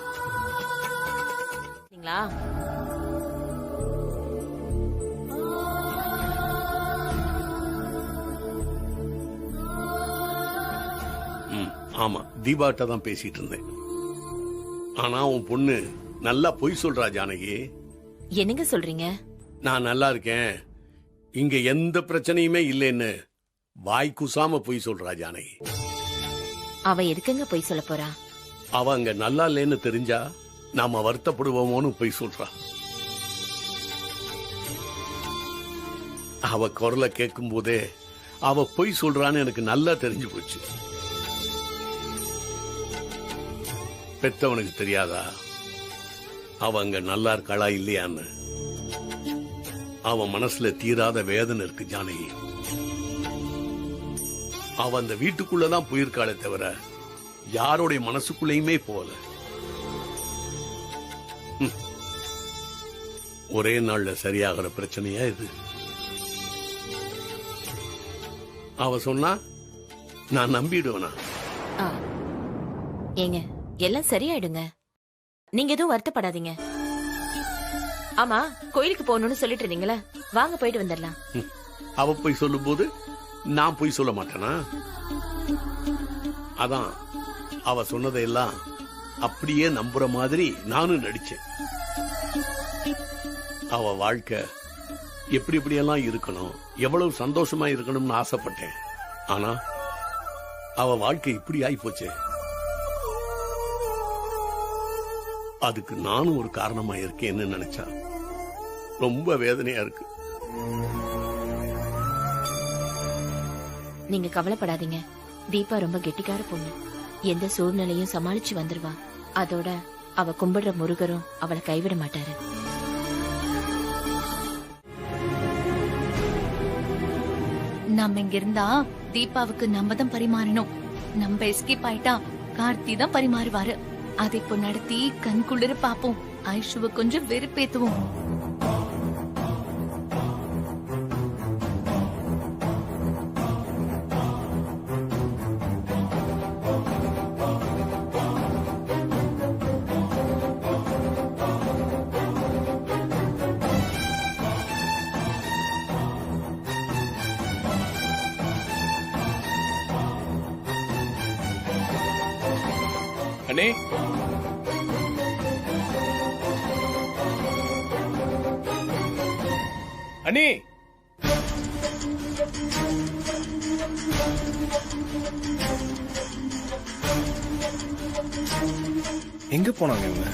ஆமா, தீபாட்ட தான் பேசிட்டு இருந்தேன். ஆனா உன் பொண்ணு நல்லா பொய் சொல்றா ஜானகி. என்னங்க சொல்றீங்க? நான் நல்லா இருக்கேன், இங்க எந்த பிரச்சனையுமே இல்லைன்னு வாய் குசாம பொய் சொல்றா ஜானகி. அவ எதுக்குங்க பொய் சொல்ல போறா? அவ அங்க நல்லா இல்லைன்னு தெரிஞ்சா நாம வருத்தப்படுவோமோன்னு பொய் சொல்றா. அவ குரலை கேட்கும் போதே அவ பொய் சொல்றான்னு எனக்கு நல்லா தெரிஞ்சு போச்சு. பெத்தவனுக்கு தெரியாதா அவ அங்க நல்லா இருக்காளா இல்லையான்னு? அவன் மனசுல தீராத வேதனை இருக்கு ஜானகி. அவ அந்த வீட்டுக்குள்ளதான் போயிருக்காளே தவிர யாரோடைய மனசுக்குள்ளேயுமே போல. ஒரே நாள்ல சரியாகிற பிரச்சனையா இது? அவ சொன்னா நான் நம்பிடுவேனா? ஏங்க, எல்லாம் சரியாயிடுங்க. நீங்க எதுவும் வருத்தப்படாதீங்க. ஆமா, கோயிலுக்கு போகணும்னு சொல்லிட்டு இருந்தீங்களா? வாங்க போயிட்டு வந்துடலாம். அவ போய் சொல்லும் போது நான் போய் சொல்ல மாட்டேனா? அதான் அவ சொன்னதையெல்லாம் அப்படியே நம்புற மாதிரி நானும் நடிச்சேன். அவ வாழ்க்கை எப்படி எப்படியெல்லாம் இருக்கணும், எவ்வளவு சந்தோஷமா இருக்கணும்னு ஆசைப்பட்டேன். ஆனா அவ வாழ்க்கை இப்படி ஆகி போச்சு. அதுக்கு நானும் ஒரு காரணமா இருக்கேன்னு நினைச்சா ரொம்ப வேதனையா இருக்கு. நீங்க கவலைப்படாதீங்க. தீபா ரொம்ப கெட்டிக்கார பொண்ணு. எந்த சூழ்நிலையும் சமாளிச்சு வந்துருவா. அதோட அவ கும்பிடுற முருகரும் அவளை கைவிட மாட்டாரு. நம்ம இங்க இருந்தா தீபாவுக்கு நம்ம தான் பரிமாறணும். நம்ம எஸ்கேப் ஆயிட்டா கார்த்தி தான் பரிமாறுவாரு. அதை இப்போ நடத்தி கண் குளிர பாப்போம். ஐஷுவை கொஞ்சம் வெறுப்பேத்துவோம். அண்ணே அண்ணே எங்க போனாங்க இவங்க?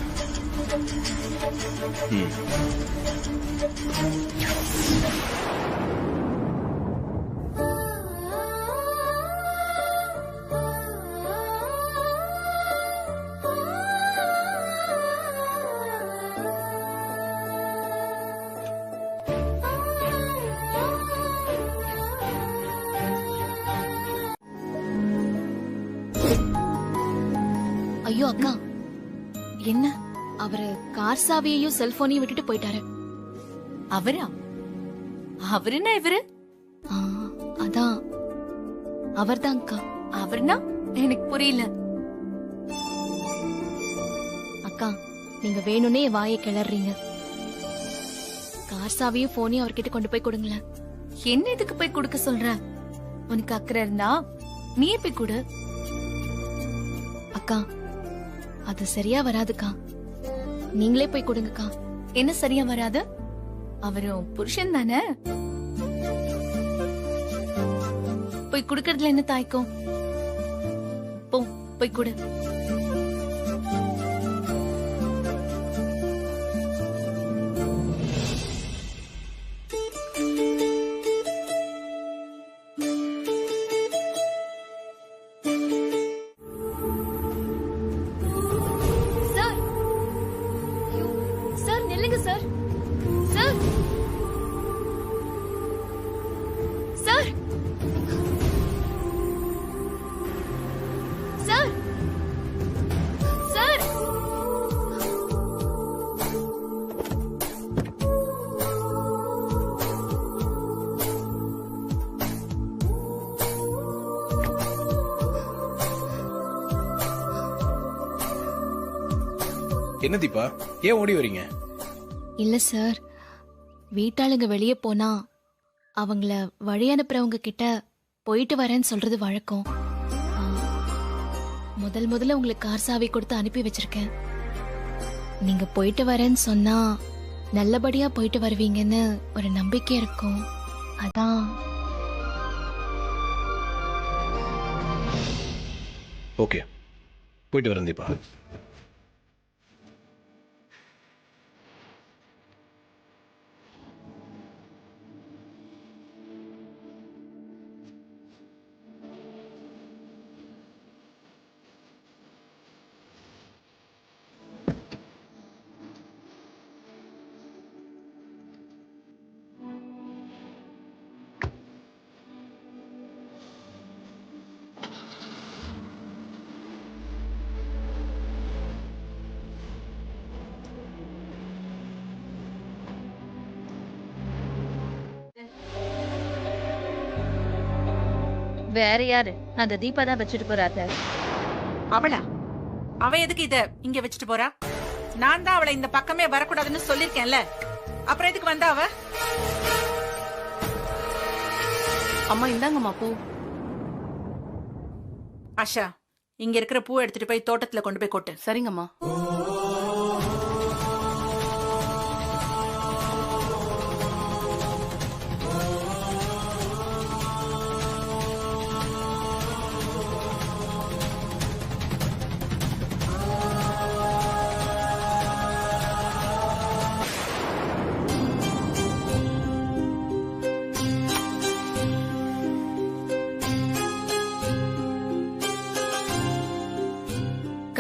ஐயோ அக்கா, என்ன? அவரு கார் சாவியையும் செல்போனையும் விட்டுட்டு போயிட்டாரு. அவரா? அவருன்னா இவரு? ஆ, அதான் அவர்தான் அக்கா. அவர்னா எனக்கு புரியல. அக்கா, நீங்க வேணும்னே வாயை கிளறீங்க. கார் சாவியும் போனையும் அவர்கிட்ட கொண்டு போய் கொடுங்களேன். என்ன இதுக்கு போய் கொடுக்க சொல்ற? உனக்கு அக்கறை இருந்தா நீயே போய் கொடு. அக்கா, அது சரியா வராதுக்கா. நீங்களே போய் கொடுங்கக்கா. என்ன சரியா வராது? அவரும் புருஷன் தானே. போய் குடுக்கறதுல என்ன தாய்க்கும்? போ, போய் கொடு. Sir, sir, sir, sir, sir. என்ன தீபா, ஏன் ஓடி வரீங்க? இல்ல சார், வீட்டாளுங்க வெளியே போனா அவங்கள வழி அனுப்புறவங்க கிட்ட போயிட்டு வரேன்னு சொல்றது வழக்கம். முதல்ல உங்களுக்கு கார் சாவி கொடுத்து அனுப்பி வச்சிருக்கேன். நீங்க போயிட்டு வரேன்னு சொன்னா நல்லபடியா போயிட்டு வருவீங்கன்னு ஒரு நம்பிக்கை இருக்கும். அதான். ஓகே, போயிட்டு வரேன் தீபா. வேற யாரு? அந்த தீபா தான் வச்சுட்டு போறாத. அவளா? அவ எதுக்கு இத இங்க வச்சுட்டு போறா? நான் தான் அவளை இந்த பக்கமே வரக்கூடாதுன்னு சொல்லிருக்கேன்ல. அப்புறம் எதுக்கு வந்தா அவ? அம்மா இந்தாங்கம்மா பூ. ஆஷா, இங்க இருக்கிற பூ எடுத்துட்டு போய் தோட்டத்துல கொண்டு போய் கொட்டு. சரிங்கம்மா.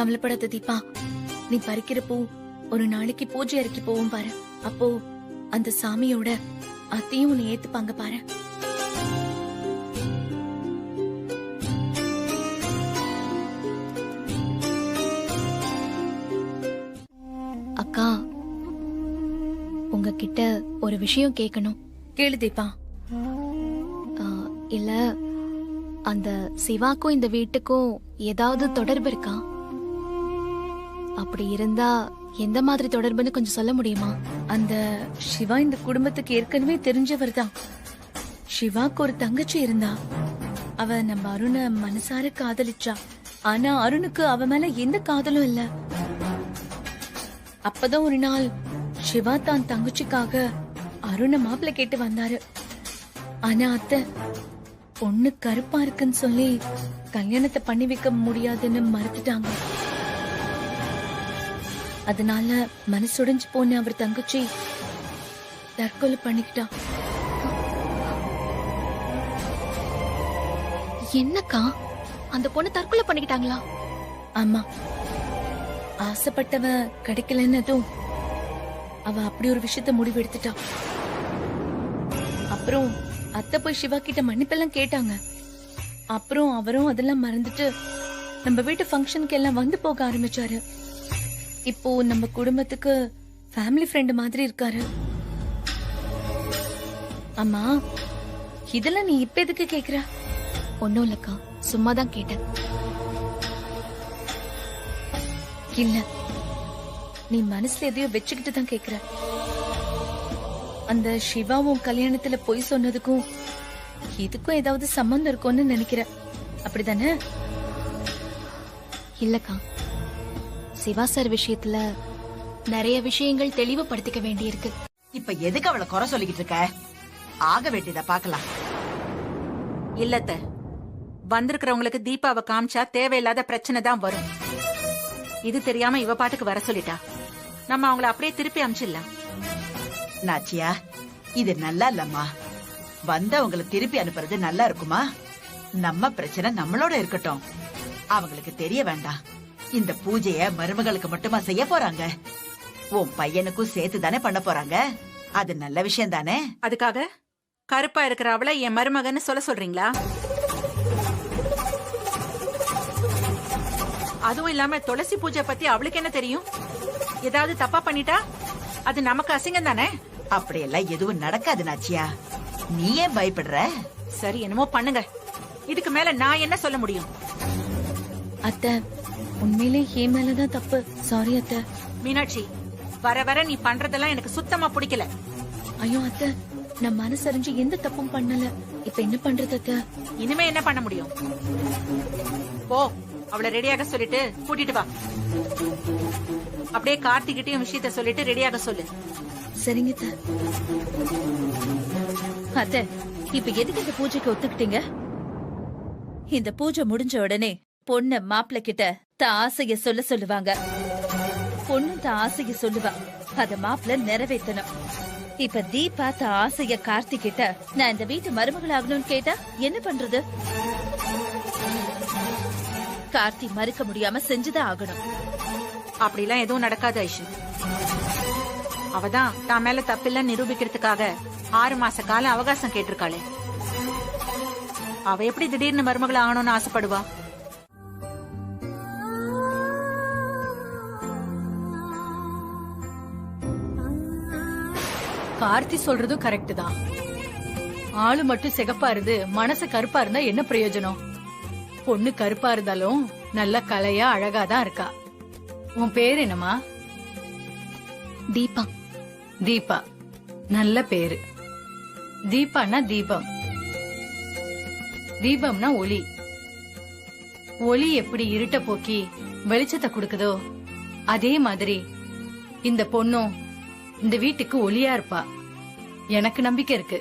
கவலைப்படாத தீபா, நீ பறிக்கிற பூ ஒரு நாளைக்கு பூஜை அறைக்கு போவும் பாரு. அப்போ அந்த சாமியோட அத்தையும் உன்னை ஏத்துப்பாங்க பாரு. அக்கா, உங்ககிட்ட ஒரு விஷயம் கேட்கணும். கேளு தீபா. இல்ல, அந்த சிவாக்கும் இந்த வீட்டுக்கும் ஏதாவது தொடர்பு இருக்கா? அப்படி இருந்தா எந்த மாதிரி தொடர்புன்னு கொஞ்சம் சொல்ல முடியுமா? அந்த சிவா இந்த குடும்பத்துக்கு ஏற்கனவே தெரிஞ்சவர் தான். சிவாக்கு ஒரு தங்கச்சி இருந்தா. அவ நம்ம அருண மனசார காதலிச்சா. ஆனா அருணுக்கு அவ மேல எந்த காதலும் இல்ல. அப்பதான் ஒரு நாள் சிவா தான் தங்கச்சிக்காக அருண மாப்பிள்ள கேட்டு வந்தாரு. ஆனா அத்தை பொண்ணு கருப்பா இருக்குன்னு சொல்லி கல்யாணத்தை பண்ணி வைக்க முடியாதுன்னு மறுத்துட்டாங்க. அதனால மனசுடைஞ்சு போன அவர் தங்கச்சி தற்கொலை பண்ணிக்கிட்டா. என்னக்கா, அந்த பொண்ணு தற்கொலை பண்ணிக்கிட்டாங்களா? ஆமா, ஆசைப்பட்டவ கிடைக்கலன்னதும் அவ அப்படி ஒரு விஷயத்த முடிவு எடுத்துட்டா. அப்புறம் அத்தை போய் சிவா கிட்ட மன்னிப்பெல்லாம் கேட்டாங்க. அப்புறம் அவரும் அதெல்லாம் மறந்துட்டு நம்ம வீட்டு ஃபங்க்ஷனுக்கு எல்லாம் வந்து போக ஆரம்பிச்சாரு. இப்போ நம்ம குடும்பத்துக்கு ஃபேமிலி ஃப்ரெண்ட் மாதிரி இருக்காரு. அம்மா, இதெல்லாம் நீ இப்ப எதுக்கு கேக்குற? ஒன்னும் இல்லக்கா, சும்மாதான் கேட்டேன். இல்ல, நீ மனசுல எதையோ வச்சுக்கிட்டு தான் கேக்குற. அந்த சிவாவும் கல்யாணத்துல பொய் சொன்னதுக்கும் இதுக்கும் ஏதாவது சம்பந்தம் இருக்கும்னு நினைக்கிற, அப்படிதானே? இல்லக்கா, சிவா சார் விஷயத்துல நிறைய விஷயங்கள் தெளிவுபடுத்திக்க வேண்டியிருக்கு. இப்ப எதுக்கு அவளை குறை சொல்லிக்கிட்டு இருக்க? ஆக வேண்டியத பாக்கலாம். இல்லத்த, வந்திருக்கிறவங்களுக்கு தீபாவை காமிச்சா தேவையில்லாத பிரச்சனை தான் வரும். இது தெரியாம இவ பாட்டுக்கு வர சொல்லிட்டா. நம்ம அவங்கள அப்படியே திருப்பி அனுப்பிச்சிடலாம். நாச்சியா, இது நல்லா இல்லம்மா. வந்தவங்களை திருப்பி அனுப்புறது நல்லா இருக்குமா? நம்ம பிரச்சனை நம்மளோட இருக்கட்டும். அவங்களுக்கு தெரிய வேண்டாம். இந்த பூஜைய மருமகளுக்கு மட்டுமா செய்ய போறாங்க? உன் பையனுக்கும் சேர்த்து தானே பண்ண போறாங்க. அது நல்ல விஷயம் தானே. அதுக்காக கருப்பா இருக்கிற அவளை என் மருமகன்னு சொல்ல சொல்றீங்களா? அதுவும் இல்லாம துளசி பூஜை பத்தி அவளுக்கு என்ன தெரியும்? ஏதாவது தப்பா பண்ணிட்டா அது நமக்கு அசிங்கம் தானே. அப்படியெல்லாம் எதுவும் நடக்காது நாச்சியா. நீ ஏன் பயப்படுற? சரி, என்னமோ பண்ணுங்க. இதுக்கு மேல நான் என்ன சொல்ல முடியும்? அத்தை, உண்மையிலே என் மேலதான் தப்பு. சாரி அத்தை. மீனாட்சி, வர வர நீ பண்றதெல்லாம் எனக்கு சுத்தமா பிடிக்கல. ஐயோ அத்தை, நான் மனசறிஞ்சு எந்த தப்பும் பண்ணல. இப்ப என்ன பண்றது அத்தை? இனிமே என்ன பண்ண முடியும்? போ, அவளை ரெடியாக சொல்லிட்டு கூட்டிட்டு வா. அப்படியே கார்த்திகிட்டையும் விஷயத்த சொல்லிட்டு ரெடியாக சொல்லு. சரிங்க அத்தை. இப்ப எதுக்கு இந்த பூஜைக்கு ஒத்துக்கிட்டீங்க? இந்த பூஜை முடிஞ்ச உடனே பொண்ணு மாப்பிள்ள கிட்ட தான் ஆசைய சொல்லுவாங்க. பொண்ணு தான் ஆசைய சொல்லுவா. அத மாப்பிள்ள நிறைவேற்றணும். இப்ப தீபா தான் ஆசைய கார்த்திகிட்ட நான் இந்த வீட்டு மருமகள் ஆகணும்னு கேட்டா என்ன பண்றது? கார்த்தி மறுக்க முடியாம செஞ்சுதான் ஆகணும். அப்படிலாம் எதுவும் நடக்காது ஐஷு. அவதான் தான் மேல தப்பில்ல நிரூபிக்கிறதுக்காக 6 மாச கால அவகாசம் கேட்டிருக்காளே. அவ எப்படி திடீர்னு மருமகள் ஆகணும்னு ஆசைப்படுவா? கார்த்தி சொல்றதும் கரெக்ட் தான். ஆளு மட்டும் சிகப்பா இருந்து மனசு கருப்பா இருந்தா என்ன பிரயோஜனம்? பொண்ணு கருப்பா இருந்தாலும் நல்ல கலையா அழகாதான் இருக்கா. உன் பேர் என்னமா? தீபா. தீபா, நல்ல பேரு. தீபான்னா தீபம். தீபம்னா ஒளி. ஒளி எப்படி இருட்ட போக்கி வெளிச்சத்தை கொடுக்குதோ அதே மாதிரி இந்த பொண்ணும் இந்த வீட்டுக்கு ஒளியா இருப்பா. எனக்கு நம்பிக்கை இருக்கு.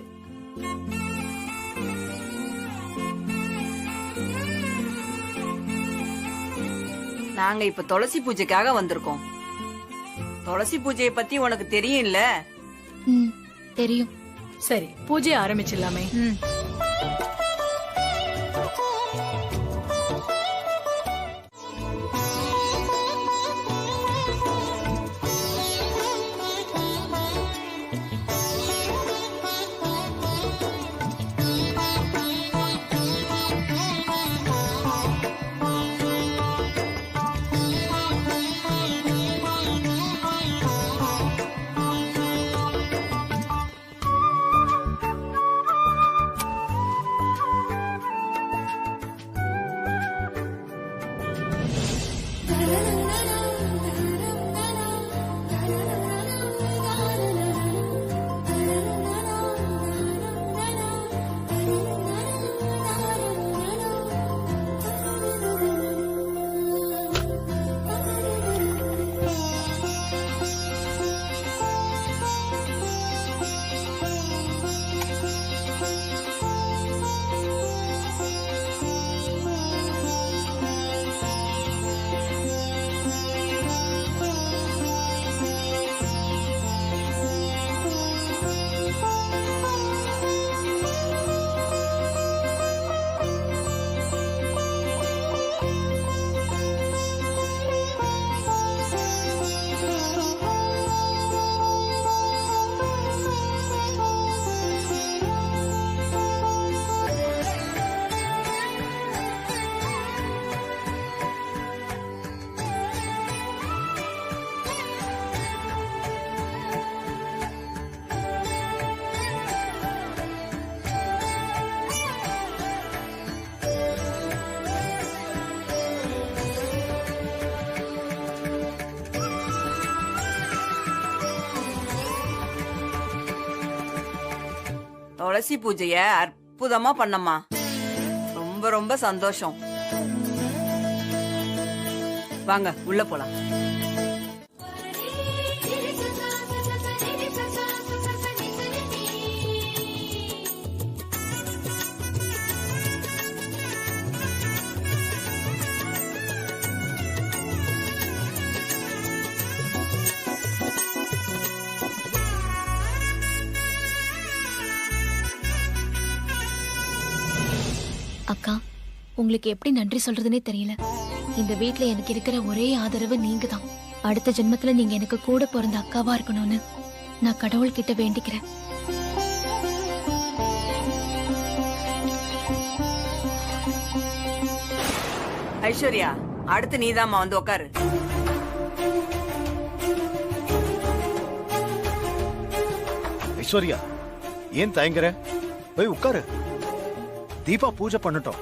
நாங்க இப்ப துளசி பூஜைக்காக வந்திருக்கோம். துளசி பூஜையை பத்தி உனக்கு தெரியும்ல? தெரியும். சரி, பூஜை ஆரம்பிச்சிடலாமே. துளசி பூஜைய அற்புதமா பண்ணம்மா. ரொம்ப ரொம்ப சந்தோஷம். வாங்க உள்ள போலாம். அக்கா, உங்களுக்கு எப்படி நன்றி சொல்றதுனே தெரியல. இந்த வீட்ல எனக்கு இருக்கிற ஒரே ஆதரவு நீங்க தான். அடுத்த ஜென்மத்துல நீங்க எனக்கு கூட பிறந்த அக்காவா இருக்கணும்னு நான் கடவுள் கிட்ட வேண்டிக்கிறேன். ஐஸ்வர்யா, அடுத்து நீதாம்மா வந்து உட்காரு. ஐஸ்வர்யா, ஏன் தயங்குற? போய் உட்காரு. தீபா பூஜை பண்ணட்டும்.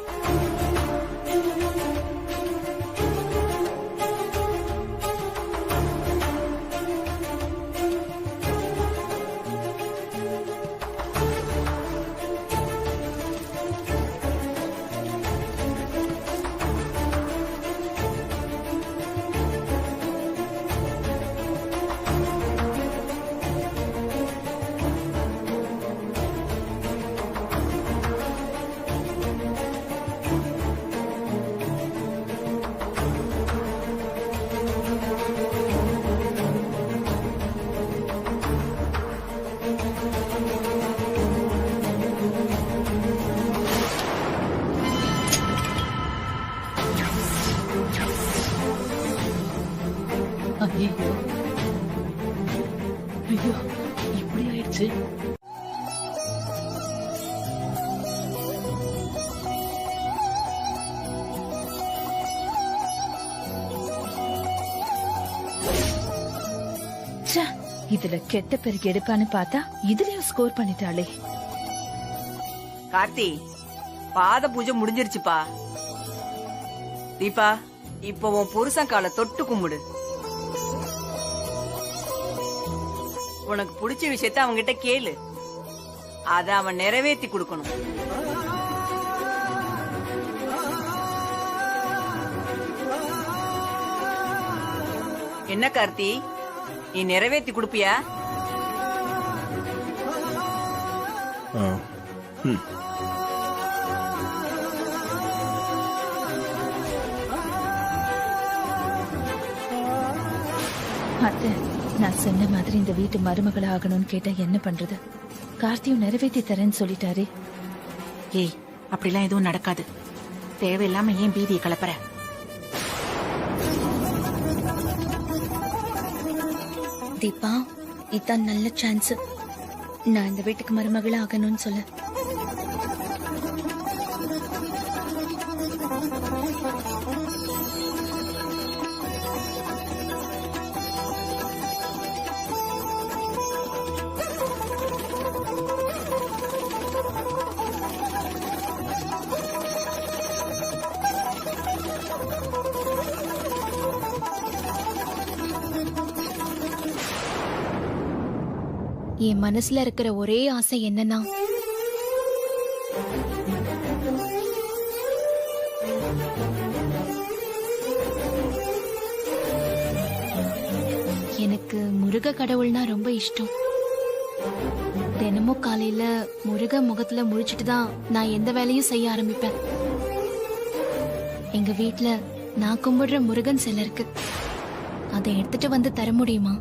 ஐயோ ஐயோ, இப்படி ஆயிடுச்சு. இதுல கெட்ட பேருக்கு எடுப்பான்னு பார்த்தா இதுலயும் ஸ்கோர் பண்ணிட்டாளே. கார்த்தி, பாத பூஜை முடிஞ்சிருச்சுப்பா. தீபா, இப்போ உன் புருஷன் காலை தொட்டு கும்பிடு. உனக்கு பிடிச்ச விஷயத்த அவன்கிட்ட கேளு. அத அவன் நிறைவேற்றி கொடுக்கணும். என்ன கார்த்தி, நீ நிறைவேற்றி கொடுப்பியா? அத்தை, நான் சொன்ன மாதிரி இந்த வீட்டு மருமகளா ஆகணும்னு கேட்டா என்ன பண்றது? கார்த்தியும் நிறைவேற்றி தரேன்னு சொல்லிட்டாரே. ஏய், அப்படிலாம் எதுவும் நடக்காது. தேவையில்லாம ஏன் பீதியை கலப்புற? தீபா, இதான் நல்ல சான்ஸ். நான் இந்த வீட்டுக்கு மருமகளா ஆகணும்னு சொல்ல. என் மனசுல இருக்கிற ஒரே ஆசை என்னன்னா, எனக்கு முருக கடவுள்னா ரொம்ப இஷ்டம். தினமும் காலையில முருக முகத்துல முழிச்சிட்டு தான் நான் எந்த வேலையும் செய்ய ஆரம்பிப்பேன். எங்க வீட்ல நான் கும்பிடுற முருகன் சிலை இருக்கு. அதை எடுத்துட்டு வந்து தர முடியுமா?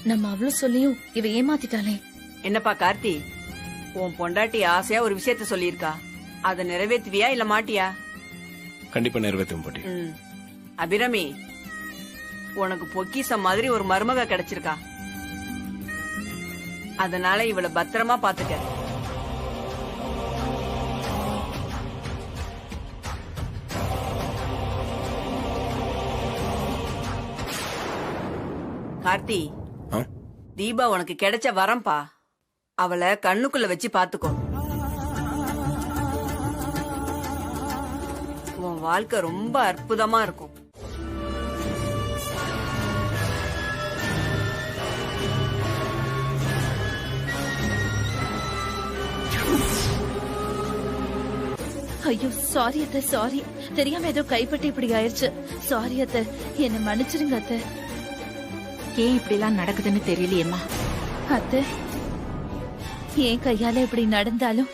நம்ம அவ்வளவு சொல்லியும் இவ ஏமாத்திட்டாளே. என்னப்பா கார்த்தி, உன் பொண்டாட்டி ஆசையா ஒரு விஷயத்த சொல்லியிருக்கா. அதை நிறைவேற்றுவியா இல்ல மாட்டியா? கண்டிப்பா நிறைவேற்றும் பாட்டி. அபிராமி, உனக்கு பொக்கிஷம் மாதிரி ஒரு மருமக கிடைச்சிருக்கா. அதனால இவளை பத்திரமா பாத்துக்க. கார்த்தி, தீபா உனக்கு கிடைச்ச வரம்பா. அவளை கண்ணுக்குள்ள வச்சு பாத்துக்கோ. உன் வாழ்க்கை ரொம்ப அற்புதமா இருக்கும். ஐயோ சாரி அத்தை, சாரி. தெரியாம ஏதோ கைப்பட்டு இப்படி ஆயிருச்சு. சாரி அத்தை, என்ன மன்னிச்சிருங்க அத்தை. ஏன் இப்படி எல்லாம் நடக்குதுன்னு தெரியலையேம்மா. அத்தை, என் கையால இப்படி நடந்தாலும்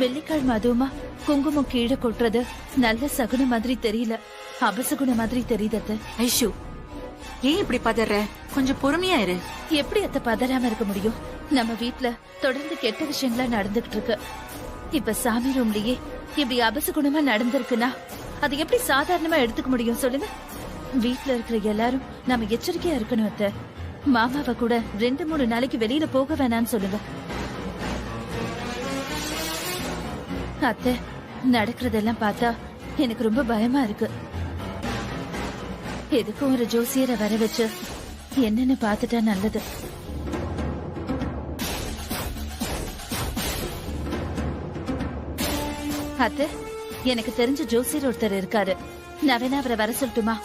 வெள்ளிக்கிழமை அதுவுமா குங்குமம் கீழே கொட்டுறது நல்ல சகுன மாதிரி தெரியல, அபசகுன மாதிரி தெரியுது அத்தை. ஐஷு, ஏன் இப்படி பதற? கொஞ்சம் பொறுமையா இரு. எப்படி அத்தை பதறாம இருக்க முடியும்? நம்ம வீட்ல தொடர்ந்து கெட்ட விஷயங்களா நடந்துகிட்டு இருக்கு. இப்ப சாமி ரூம்லயே இப்படி அபசகுணமா நடந்திருக்குன்னா அது எப்படி சாதாரணமா எடுத்துக்க முடியும் சொல்லுங்க? வீட்ல இருக்கிற எல்லாரும் நம்ம எச்சரிக்கையா இருக்கணும் அத்தை. மாமாவை கூட 2-3 நாளைக்கு வெளியில போக வேணாம்னு சொல்லுங்க அத்தை. நடக்கிறதெல்லாம் பார்த்தா எனக்கு ரொம்ப பயமா இருக்கு. எதுக்கும் ஒரு ஜோசியரை வர வச்சு என்னன்னு பாத்துட்டா நல்லது. அத்தை, எனக்கு தெரிஞ்ச ஜோசியர் ஒருத்தர் இருக்காரு. நான் வேணா அவரை வர சொல்லட்டுமா?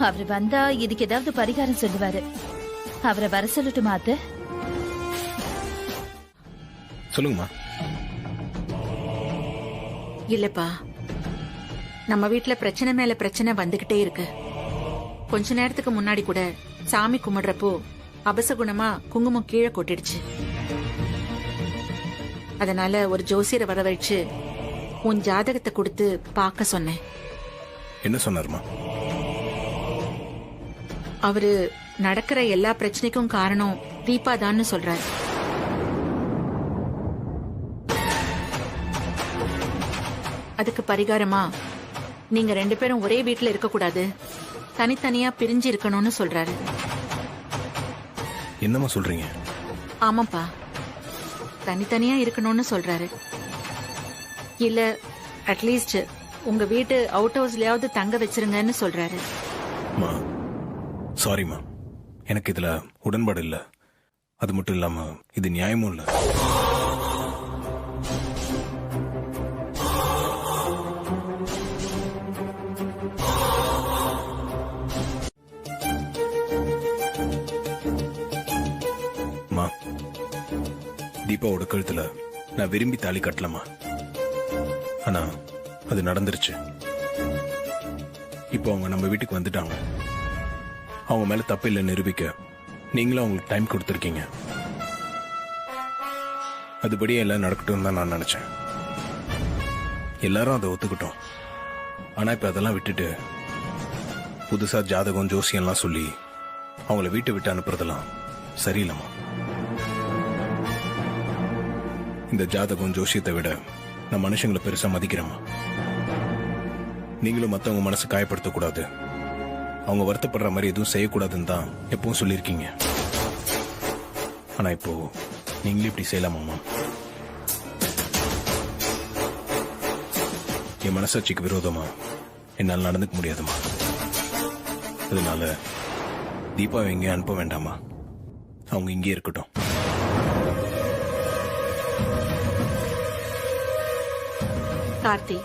அவரு வந்தா இதுக்கு ஏதாவது பரிகாரம் சொல்லுவாரு. அவரை வர சொல்லட்டுமா அத்தை? சொல்லுங்கம்மா. இல்லப்பா, நம்ம வீட்ல பிரச்சனை மேல பிரச்சனை வந்துகிட்டே இருக்கு. கொஞ்ச நேரத்துக்கு முன்னாடி கூட சாமி கும்பிடுறப்போ அபசகுணமா குங்குமம் கீழே கொட்டிடுச்சு. அதனால ஒரு ஜோசியரை வர வச்சு உன் ஜாதகத்தை கொடுத்து பார்க்க சொன்னேன். என்ன சொன்னாருமா? அவரு நடக்கிற எல்லா பிரச்சனைக்கும் காரணம் தீபா தான்னு சொல்றாரு. அதுக்கு பரிகாரமா நீங்க 2 பேரும் ஒரே வீட்ல இருக்க கூடாது, தனித்தனியா பிரிஞ்சு இருக்கணும்னு சொல்றாரு. என்னம்மா சொல்றீங்க? ஆமாப்பா, தனித்தனியா இருக்கணும்னு சொல்றாரு. இல்ல அட்லீஸ்ட் உங்க வீட்டு அவுட் ஹவுஸ்லயாவது தங்க வச்சிருங்கன்னு சொல்றாரு. சாரிம்மா, எனக்கு இதுல உடன்பாடு இல்ல. அது மட்டும் இல்லாம இது நியாயமும் இல்ல. தீபாவோட கழுத்துல நான் விரும்பி தாலி கட்டலமா. ஆனா அது நடந்துருச்சு. இப்போ அவங்க நம்ம வீட்டுக்கு வந்துட்டாங்க. அவங்க மேல தப்பு இல்லை நிரூபிக்க நீங்களும் அவங்களுக்கு டைம் கொடுத்துருக்கீங்க. அதுபடியே எல்லாம் நடக்கட்டும் தான் நான் நினைச்சேன். எல்லாரும் அதை ஒத்துக்கிட்டோம். ஆனா இப்ப அதெல்லாம் விட்டுட்டு புதுசா ஜாதகம் ஜோசியம்லாம் சொல்லி அவங்கள வீட்டை விட்டு அனுப்புறதெல்லாம் சரியில்லைம்மா. இந்த ஜாதகம் ஜோசியத்தை விட நான் மனுஷங்களை பெருசா மதிக்கிறேம்மா. நீங்களும் மத்தவங்க மனசு காயப்படுத்தக்கூடாது, அவங்க வருத்தப்படுற மாதிரி எதுவும் செய்யக்கூடாதுன்னு தான் எப்பவும் சொல்லியிருக்கீங்க. ஆனா இப்போ நீங்களே இப்படி செய்யலாமாம்மா? என் மனசாட்சிக்கு விரோதமா என்னால் நடந்துக்க முடியாதுமா. அதனால தீபாவை எங்கேயும் அனுப்ப வேண்டாமா, அவங்க இங்கே இருக்கட்டும். கார்த்தி,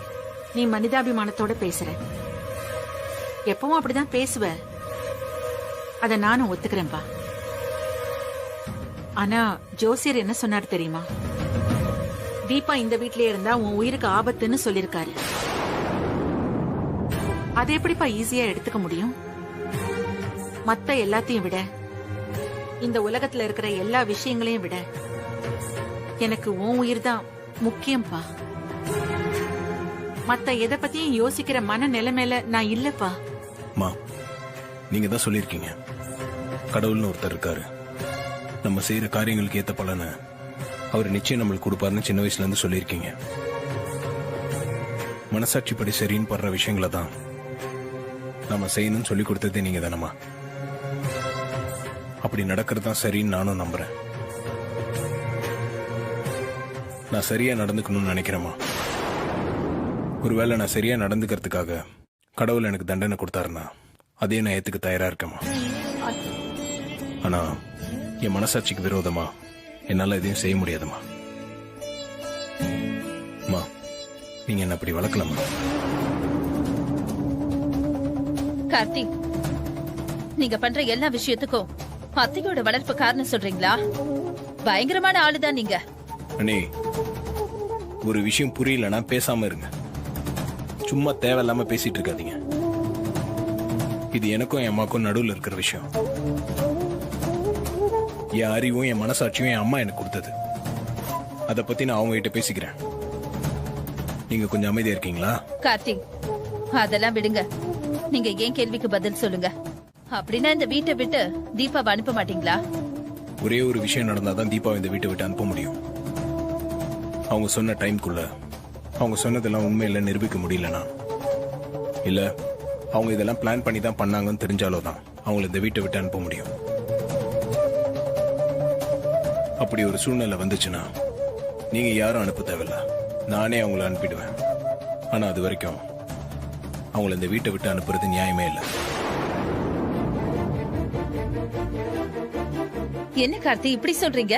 நீ மனிதாபிமானத்தோட பேசுற. எப்பவும் அப்படிதான் பேசுவ, அத நானும் ஒத்துக்கிறேன்பா. ஆனா ஜோசியர் என்ன சொன்னாரு தெரியுமா? தீபா இந்த வீட்லயே இருந்தா உன் உயிருக்கு ஆபத்துன்னு சொல்லிருக்காரு. அதை எப்படிப்பா ஈஸியா எடுத்துக்க முடியும்? மத்த எல்லாத்தையும் விட, இந்த உலகத்துல இருக்கிற எல்லா விஷயங்களையும் விட எனக்கு உன் உயிர் தான் முக்கியம்பா. மத்த எதை பத்தியும் யோசிக்கிற மன நிலைமையில நான் இல்லப்பா. மா, நீங்க தான் சொல்லிருக்கீங்க கடவுள்னு ஒருத்தர் இருக்காரு. நம்ம செய்யற காரியங்களுக்கு ஏத்த பலனை அவர் நிச்சயம் நம்மளுக்கு கொடுப்பாருன்னு சின்ன வயசுல இருந்து சொல்லியிருக்கீங்க. மனசாட்சி படி சரின்னு படுற விஷயங்களை தான் நம்ம செய்யணும்னு சொல்லி கொடுத்ததே நீங்க தானம்மா. அப்படி நடக்கிறது தான் சரின்னு நானும் நம்புறேன். நான் சரியா நடந்துக்கணும்னு நினைக்கிறேம்மா. ஒருவேளை நான் சரியா நடந்துக்கிறதுக்காக கடவுள் எனக்கு தண்டனை கொடுத்தாருன்னா அதே நான் ஏத்துக்க தயாரா இருக்கேம்மா. ஆனா என் மனசாட்சிக்கு விரோதமா என்னால எதையும் செய்ய முடியாதுமா. நீங்க என்ன அப்படி வளர்க்கலாமா? கார்த்திக், நீங்க பண்ற எல்லா விஷயத்துக்கும் அத்தையோட வளர்ப்பு காரணம் சொல்றீங்களா? பயங்கரமான ஆளுதான் நீங்க. அண்ணே, ஒரு விஷயம் புரியலன்னா பேசாம இருங்க. சும்மா தேவையில்லாம பேசிட்டு இருக்காதீங்க. இது எனக்கும் என் அம்மாக்கும் நடுவில் இருக்கிற விஷயம். என் அறிவும் என் மனசாட்சியும் என் அம்மா எனக்கு கொடுத்தது. அதை பத்தி நான் அவங்க கிட்ட பேசிக்கிறேன். நீங்க கொஞ்சம் அமைதியா இருக்கீங்களா? கார்த்திக், அதெல்லாம் விடுங்க. நீங்க ஏன் கேள்விக்கு பதில் சொல்லுங்க. அப்படின்னா இந்த வீட்டை விட்டு தீபாவை அனுப்ப மாட்டீங்களா? ஒரே ஒரு விஷயம் நடந்தாதான் தீபாவை இந்த வீட்டை விட்டு அனுப்ப முடியும். அவங்க சொன்ன டைம்குள்ள அவங்க சொன்னதெல்லாம் உண்மையில நிரூபிக்க முடியலனா, இல்ல அவங்க இதெல்லாம் பிளான் பண்ணி தான் பண்ணாங்கன்னு தெரிஞ்சாலோதான் அவங்களை இந்த வீட்டை விட்டு அனுப்ப முடியும். அப்படி ஒரு சூழ்நிலை வந்துச்சுன்னா நீங்க யாரும் அனுப்ப தேவையில்ல, நானே அவங்கள அனுப்பிடுவேன். ஆனா அது வரைக்கும் அவங்கள இந்த வீட்டை விட்டு அனுப்புறது நியாயமே இல்லை. என்ன கார்த்தி இப்படி சொல்றீங்க?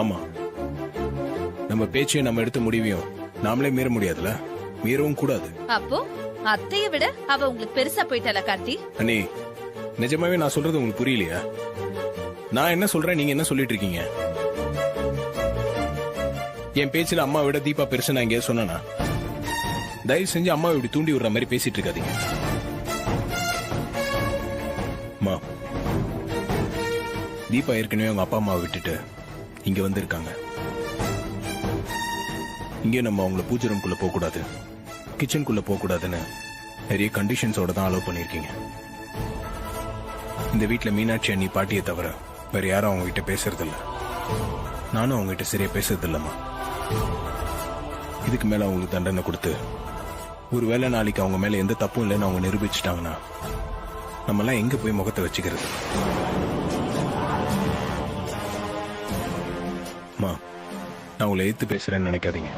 ஆமா, நம்ம பேச்சையும் நம்ம எடுத்த முடிவையும் நாமளே மீற முடியாதுல, மீறவும் கூடாது. அப்போ அத்தைய விட அவ உங்களுக்கு பெருசா போயிட்டாளா கார்த்தி? அண்ணே, நிஜமாவே நான் சொல்றது உங்களுக்கு புரியலையா? நான் என்ன சொல்றேன், நீங்க என்ன சொல்லிட்டு இருக்கீங்க? என் பேச்சுல அம்மா விட தீபா பெருசு நான் எங்கேயாவது சொன்னா? தயவு செஞ்சு அம்மாவை இப்படி தூண்டி விடுற மாதிரி பேசிட்டு இருக்காதீங்க. அம்மா, தீபா ஏற்கனவே அவங்க அப்பா அம்மாவை விட்டுட்டு இங்க வந்திருக்காங்க. இங்கே நம்ம அவங்கள பூஜை ரூம்குள்ள போக கூடாது, கிச்சனுக்குள்ள போக கூடாதுன்னு நிறைய கண்டிஷன்ஸோட தான் அலோவ் பண்ணிருக்கீங்க. இந்த வீட்டுல மீனாட்சி அண்ணி பாட்டியை தவிர வேற யாரும் அவங்க கிட்ட பேசுறது இல்ல. நானும் அவங்க கிட்ட சரியா பேசுறது இல்லம்மா. இதுக்கு மேல அவங்களுக்கு தண்டனை கொடுத்து ஒருவேளை நாளைக்கு அவங்க மேல எந்த தப்பும் இல்லைன்னு அவங்க நிரூபிச்சுட்டாங்கன்னா நம்ம எல்லாம் எங்க போய் முகத்தை வச்சுக்கிறது? அம்மா, நான் உங்களை எதிர்த்து பேசுறேன்னு நினைக்காதீங்க.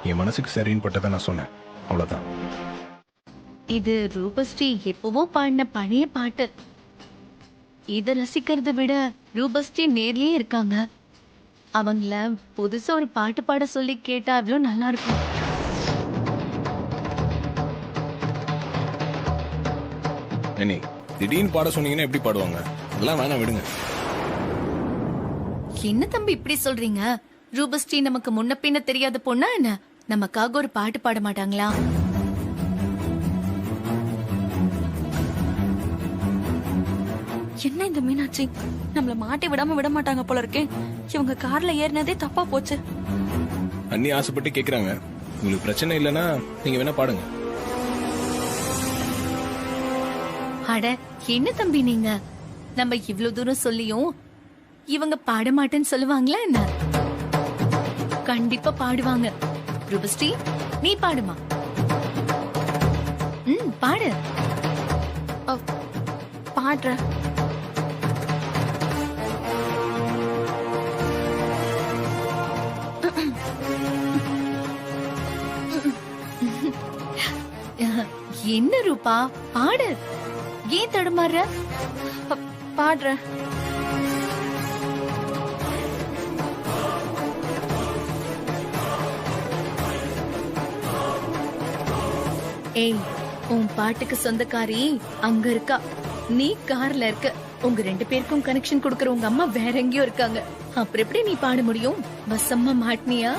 என் மனசுக்கு சரின்னு பட்டதை நான் சொன்னேன், அவ்வளவுதான். இது ரூபஸ்ரீ எப்பவோ பாடின பழைய பாட்டு. இத ரசிக்கிறத விட ரூபஸ்ரீ நேர்லயே இருக்காங்க. அவங்கள புதுசா ஒரு பாட்டு பாட சொல்லி கேட்டா அவ்வளோ நல்லா இருக்கும். அண்ணி, திடீர்னு பாட சொன்னீங்கன்னா எப்படி பாடுவாங்க? எல்லாம் வேணாம், விடுங்க. என்ன தம்பி இப்படி சொல்றீங்க? ரூபஸ்ரீ நமக்கு முன்ன பின்ன தெரியாத பொண்ணா என்ன? நமக்காக ஒரு பாட்டு பாட மாட்டாங்களா? என்ன இந்த மீனாட்சி நம்மள மாட்டி விடாம விட மாட்டாங்க போல இருக்கே. இவங்க கார்ல ஏறினதே தப்பா போச்சு. அண்ணி ஆசைப்பட்டு கேக்குறாங்க. உங்களுக்கு பிரச்சனை இல்லைன்னா நீங்க வேணா பாடுங்க. அட என்ன தம்பி நீங்க, நம்ம இவ்வளவு தூரம் சொல்லியும் இவங்க பாட மாட்டேன்னு சொல்லுவாங்களா என்ன? கண்டிப்பா பாடுவாங்க. ரூபஸ்ரீ, நீ பாடுமா? பாடு. பாடுற. என்ன ரூபா, பாடு. ஏன் தடுமாறுற? பாடுற. ஏய், உன் பாட்டுக்கு சொந்தக்காரி அங்க இருக்கா, நீ கார்ல இருக்க. உங்க 2 பேருக்கும் கனெக்ஷன் கொடுக்கற உங்க அம்மா வேற எங்கேயோ இருக்காங்க. அப்புறம் எப்படி நீ பாட முடியும்? பஸ் அம்மா மாட்டினியா?